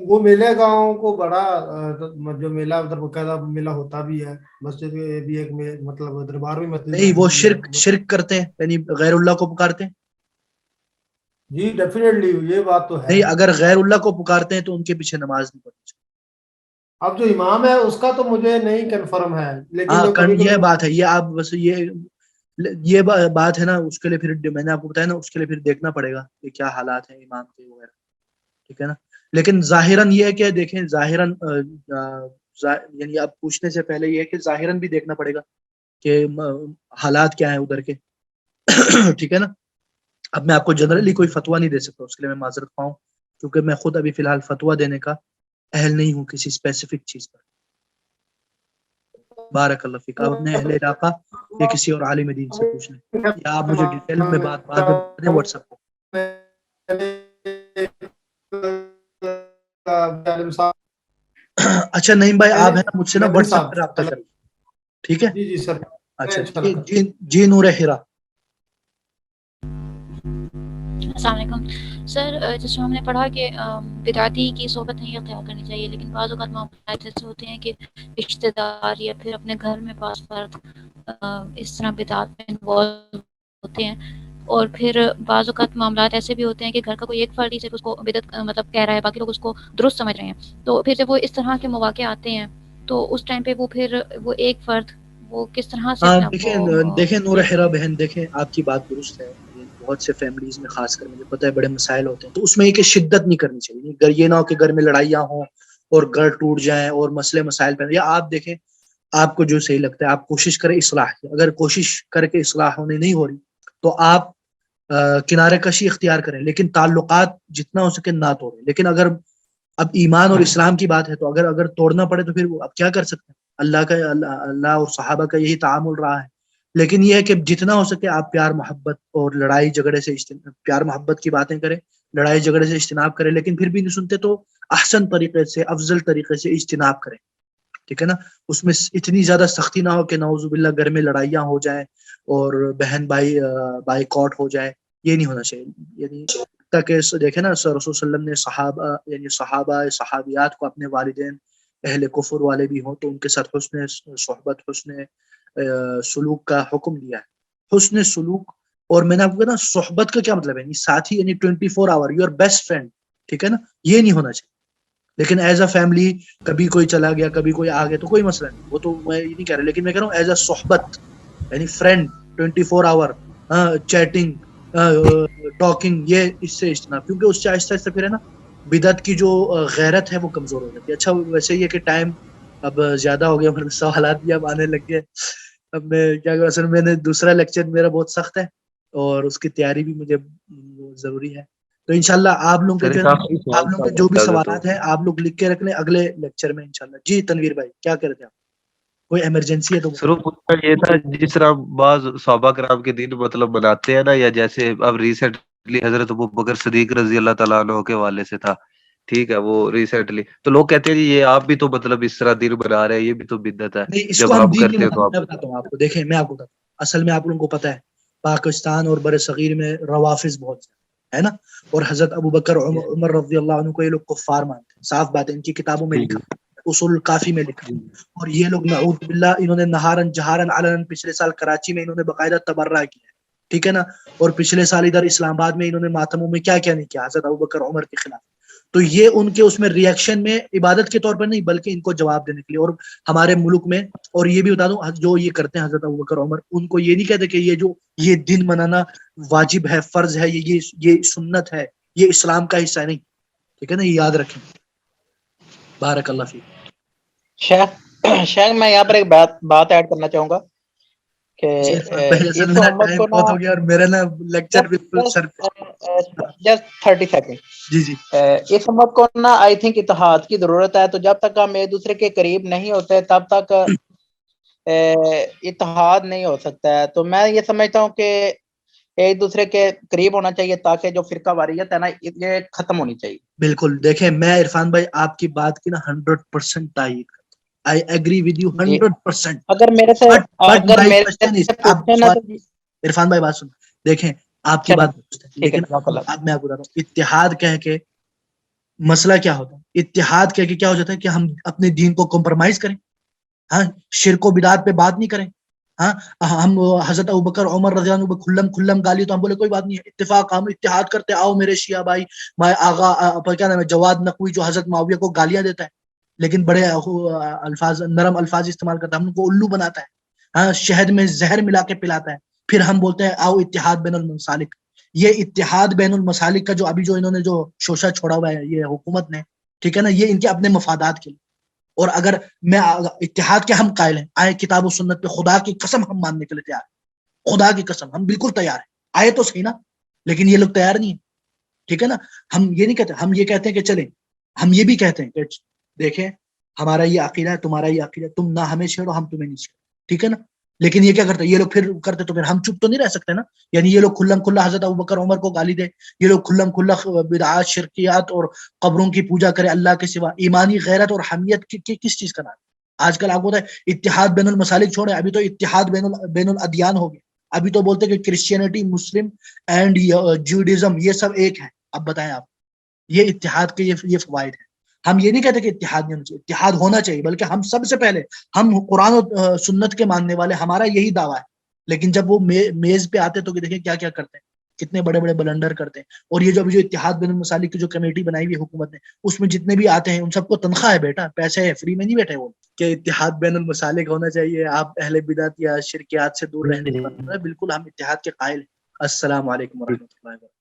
وہ میلے گاؤں کو بڑا جو میلہ ادھر باقاعدہ میلہ ہوتا بھی ہے، مسجد میں بھی ایک مطلب دربار بھی مسجد نہیں وہ میں شرک کرتے ہیں، یعنی غیر اللہ کو پکارتے ہیں. جی ڈیفینیٹلی یہ بات تو ہے. نہیں اگر غیر اللہ کو پکارتے ہیں تو ان کے پیچھے نماز نہیں پڑھنی چاہیے. اب جو امام ہے اس کا تو مجھے نہیں کنفرم ہے، لیکن ہاں جو کبھی یہ کبھی بات ہے، یہ آپ بس یہ بات ہے نا، اس کے لیے پھر میں نے آپ کو بتایا نا، اس کے لیے پھر دیکھنا پڑے گا کہ کیا حالات ہیں امام کے وغیرہ، ٹھیک ہے نا. لیکن ظاہراً یہ ہے کہ دیکھیں ظاہراً یعنی آپ پوچھنے سے پہلے یہ ہے کہ ظاہراً بھی دیکھنا پڑے گا کہ حالات کیا ہیں ادھر کے، ٹھیک ہے نا. اب میں آپ کو جنرلی کوئی فتویٰ نہیں دے سکتا، اس کے لیے میں معذرت پاؤں، کیونکہ میں خود ابھی فی الحال فتویٰ دینے کا اہل نہیں ہوں کسی اسپیسیفک چیز پر. بارک اللہ فیک. آپ اپنے اہل علاقہ یا کسی اور عالم دین سے پوچھ لیں، یا آپ مجھے ڈیٹیل میں بعد میں بتا دیں واٹس ایپ پہ. اچھا نعیم بھائی آپ ہے نا مجھ سے نا واٹس ایپ پہ رابطہ کریں، ٹھیک ہے. جی سر. اچھا جی نور ہیرا. السلام علیکم سر. جس میں ہم نے پڑھا کہ بدعتی کی صحبت نہیں اختیار کرنی چاہیے، لیکن بعض اوقات معاملات ایسے ہوتے ہیں کہ رشتہ دار یا پھر اپنے گھر میں بعض فرد اس طرح بدعات میں انوالو ہوتے ہیں، اور پھر بعض اوقات معاملات ایسے بھی ہوتے ہیں کہ گھر کا کوئی ایک فرد ہی صرف اس کو بدعت مطلب کہہ رہا ہے، باقی لوگ اس کو درست سمجھ رہے ہیں. تو پھر جب وہ اس طرح کے مواقع آتے ہیں تو اس ٹائم پہ وہ ایک فرد وہ کس طرح سے اپنے آپ کو دیکھیں نور ہیرا بہن، دیکھیں آپ کی بات درست ہے. بہت سے فیملیز میں خاص کر مجھے پتہ ہے بڑے مسائل ہوتے ہیں، تو اس میں یہ کہ شدت نہیں کرنی چاہیے. یہ نہ ہو کہ گھر میں لڑائیاں ہوں اور گھر ٹوٹ جائیں اور مسئلے مسائل پہ، یا آپ دیکھیں آپ کو جو صحیح لگتا ہے آپ کوشش کریں اصلاح کی. اگر کوشش کر کے اصلاح ہونے نہیں ہو رہی تو آپ کنارے کشی اختیار کریں، لیکن تعلقات جتنا ہو سکے نہ توڑیں. لیکن اگر اب ایمان اور اسلام کی بات ہے تو اگر توڑنا پڑے تو پھر اب کیا کر سکتے ہیں. اللہ اور صحابہ کا یہی تعامل رہا ہے. لیکن یہ ہے کہ جتنا ہو سکے آپ پیار محبت اور لڑائی جھگڑے سے پیار محبت کی باتیں کریں، لڑائی جھگڑے سے اجتناب کریں. لیکن پھر بھی نہیں سنتے تو احسن طریقے سے افضل طریقے سے اجتناب کریں، ٹھیک ہے نا. اس میں اتنی زیادہ سختی نہ ہو کہ نعوذ باللہ گھر میں لڑائیاں ہو جائیں اور بہن بھائی کاٹ ہو جائے. یہ نہیں ہونا چاہیے. یعنی تاکہ دیکھیں نا رسول صلی اللہ علیہ وسلم نے صحابیات کو اپنے والدین اہل کفر والے بھی ہوں تو ان کے ساتھ حسن صحبت، حسن سلوک کا حکم دیا ہے. حسن سلوک، اور میں نے آپ کو کہا نا صحبت کا کیا مطلب ہے، یعنی ساتھی، یعنی 24 آور یور بیسٹ فرینڈ، ٹھیک ہے نا. یہ نہیں ہونا چاہیے. لیکن ایز اے فیملی کبھی کوئی چلا گیا کبھی کوئی آ گیا تو کوئی مسئلہ نہیں، وہ تو میں یہ نہیں کہہ رہا. لیکن میں کہہ رہا ہوں ایز اے صحبت، یعنی فرینڈ 24 آور چیٹنگ ٹاکنگ، یہ اس سے اجتناب، کیونکہ اس سے آہستہ آہستہ پھر ہے نا بدعت کی جو غیرت ہے وہ کمزور ہو جاتی ہے. اچھا ویسے یہ کہ ٹائم اب زیادہ ہو گیا، میرے سوالات بھی اب آنے لگ گئے. اب میں کیا کروں، اصل میں نے دوسرا لیکچر میرا بہت سخت ہے اور اس کی تیاری بھی مجھے ضروری ہے. تو انشاءاللہ آپ لوگوں کے جو بھی سوالات ہیں آپ لوگ لکھ کے رکھ لیں اگلے لیکچر میں انشاءاللہ. جی تنویر بھائی کیا کہہ رہے تھے آپ، کوئی ایمرجنسی ہے تو سر یہ تھا جس طرح بعض صحابہ کرام کے دن مطلب مناتے ہیں نا، یا جیسے اب ریسنٹلی حضرت ابوبکر صدیق رضی اللہ تعالیٰ عنہ کے والے سے تھا، ٹھیک ہے، وہ ریسنٹلی تو لوگ کہتے ہیں جی یہ آپ بھی تو مطلب اس طرح دن بنا رہے ہیں، یہ بھی تو بدعت ہے. نہیں، اس کو جب ہم ہم دین نہیں کرتے ہیں تو بناتے. میں بتاتا ہوں آپ کو، دیکھیں میں آپ کو بتاتا ہوں، اصل میں آپ لوگوں کو پتہ ہے پاکستان اور بر صغیر میں روافظ بہت ہے نا، اور حضرت ابوبکر عمر رضی اللہ عنہ کو یہ لوگ کفار مانتے ہیں. صاف بات ہے، ان کی کتابوں میں لکھا، اصول الکافی میں لکھا. اور یہ لوگ نعوذ باللہ انہوں نے نہارن جہارن علن پچھلے سال کراچی میں انہوں نے باقاعدہ تبرہ کیا ہے، ٹھیک ہے نا. اور پچھلے سال ادھر اسلام آباد میں انہوں نے ماتموں میں کیا کیا نہیں کیا حضرت ابوبکر عمر کے خلاف. تو یہ ان کے اس میں ریئیکشن میں عبادت کے طور پر نہیں بلکہ ان کو جواب دینے کے لیے. اور ہمارے ملک میں، اور یہ بھی بتا دوں جو یہ کرتے ہیں حضرت ابوبکر عمر، ان کو یہ نہیں کہتے کہ یہ دن منانا واجب ہے، فرض ہے، یہ سنت ہے، یہ اسلام کا حصہ نہیں. ٹھیک ہے نا, یہ یاد رکھیں. بارک اللہ فیک. شیخ میں یہاں پر ایک بات ایڈ کرنا چاہوں گا کہ اس امت کو نا, ہو گیا اور میرا نا لیکچر بالکل سر. Just 30 second. جی جی. اس امت کو نا آئی تھنک اتحاد کی ضرورت ہے. تو جب تک ہم ایک دوسرے کے قریب نہیں ہوتے تب تک اتحاد نہیں ہو سکتا ہے. تو میں یہ سمجھتا ہوں کہ ایک دوسرے کے قریب ہونا چاہیے تاکہ جو فرقہ واریت ہے نا یہ ختم ہونی چاہیے. بالکل. دیکھیں میں عرفان بھائی آپ کی بات کی نا 100% تائید کرتا ہوں. I agree with you 100%. اگر میرے سے پوچھیں نا تو عرفان بھائی بات سن, دیکھیں آپ کی بات لیکن اب میں آپ بتا رہا ہوں اتحاد کہہ کے مسئلہ کیا ہوتا ہے. اتحاد کہہ کے کیا ہو جاتا ہے کہ ہم اپنے دین کو کمپرومائز کریں, ہاں شرک و بدعات پہ بات نہیں کریں, ہاں ہم حضرت ابوبکر عمر رضی اللہ عنہ کھلم گالی تو ہم بولے کوئی بات نہیں ہے, اتفاق ہم اتحاد کرتے. آؤ میرے شیعہ بھائی, میں آغا کیا نام ہے جواد نقوی جو حضرت معاویہ کو گالیاں دیتا ہے لیکن بڑے الفاظ نرم الفاظ استعمال کرتا ہے, ہم ان کو الو بناتا ہے, ہاں شہد میں زہر ملا کے پلاتا ہے, پھر ہم بولتے ہیں آؤ اتحاد بین المسالک. یہ اتحاد بین المسالک کا جو ابھی جو انہوں نے جو شوشہ چھوڑا ہوا ہے یہ حکومت نے, ٹھیک ہے نا, یہ ان کے اپنے مفادات کے لیے. اور اگر میں اتحاد کے ہم قائل ہیں, آئے کتاب و سنت پہ خدا کی قسم ہم ماننے کے لیے تیار ہیں, خدا کی قسم ہم بالکل تیار ہیں. آئے تو صحیح نا, لیکن یہ لوگ تیار نہیں ہیں. ٹھیک ہے نا, ہم یہ نہیں کہتے, ہم یہ کہتے ہیں کہ چلیں, ہم یہ بھی کہتے ہیں کہ دیکھیں ہمارا یہ عقیدہ ہے, تمہارا یہ عقیدہ ہے, تم نہ ہمیں چھیڑو ہم تمہیں نہیں چھیڑو, ٹھیک ہے نا. لیکن یہ کیا کرتے ہیں یہ لوگ, پھر کرتے تو پھر ہم چپ تو نہیں رہ سکتے نا. یعنی یہ لوگ کھلم کھلا حضرت ابوبکر عمر کو گالی دے, یہ لوگ کھلم کھلا بدعات شرکیات اور قبروں کی پوجا کرے اللہ کے سوا. ایمانی غیرت اور حمیت کس چیز کا نام ہے؟ آج کل آپ ہوتا ہے اتحاد بین المسالک چھوڑے, ابھی تو اتحاد بین الادیان ہو گیا. ابھی تو بولتے کہ کرسچینٹی مسلم اینڈ جوڈیزم یہ سب ایک ہے. اب بتائیں آپ, یہ اتحاد کے یہ فوائد ہیں. ہم یہ نہیں کہتے کہ اتحاد نہیں ہونا چاہیے, اتحاد ہونا چاہیے, بلکہ ہم سب سے پہلے ہم قرآن و سنت کے ماننے والے, ہمارا یہی دعویٰ ہے. لیکن جب وہ میز پہ آتے تو دیکھیں کیا کیا کرتے ہیں, کتنے بڑے بڑے بلنڈر کرتے ہیں. اور یہ جو ابھی جو اتحاد بین المسالک کی جو کمیٹی بنائی ہوئی حکومت نے, اس میں جتنے بھی آتے ہیں ان سب کو تنخواہ ہے بیٹا, پیسے ہے, فری میں نہیں بیٹھے وہ. کہ اتحاد بین المسالک ہونا چاہیے, آپ اہل بدعت یا شرکیات سے دور رہنے کی بات. بالکل ہم اتحاد کے قائل ہیں. السلام علیکم ورحمۃ اللہ وبرکاتہ.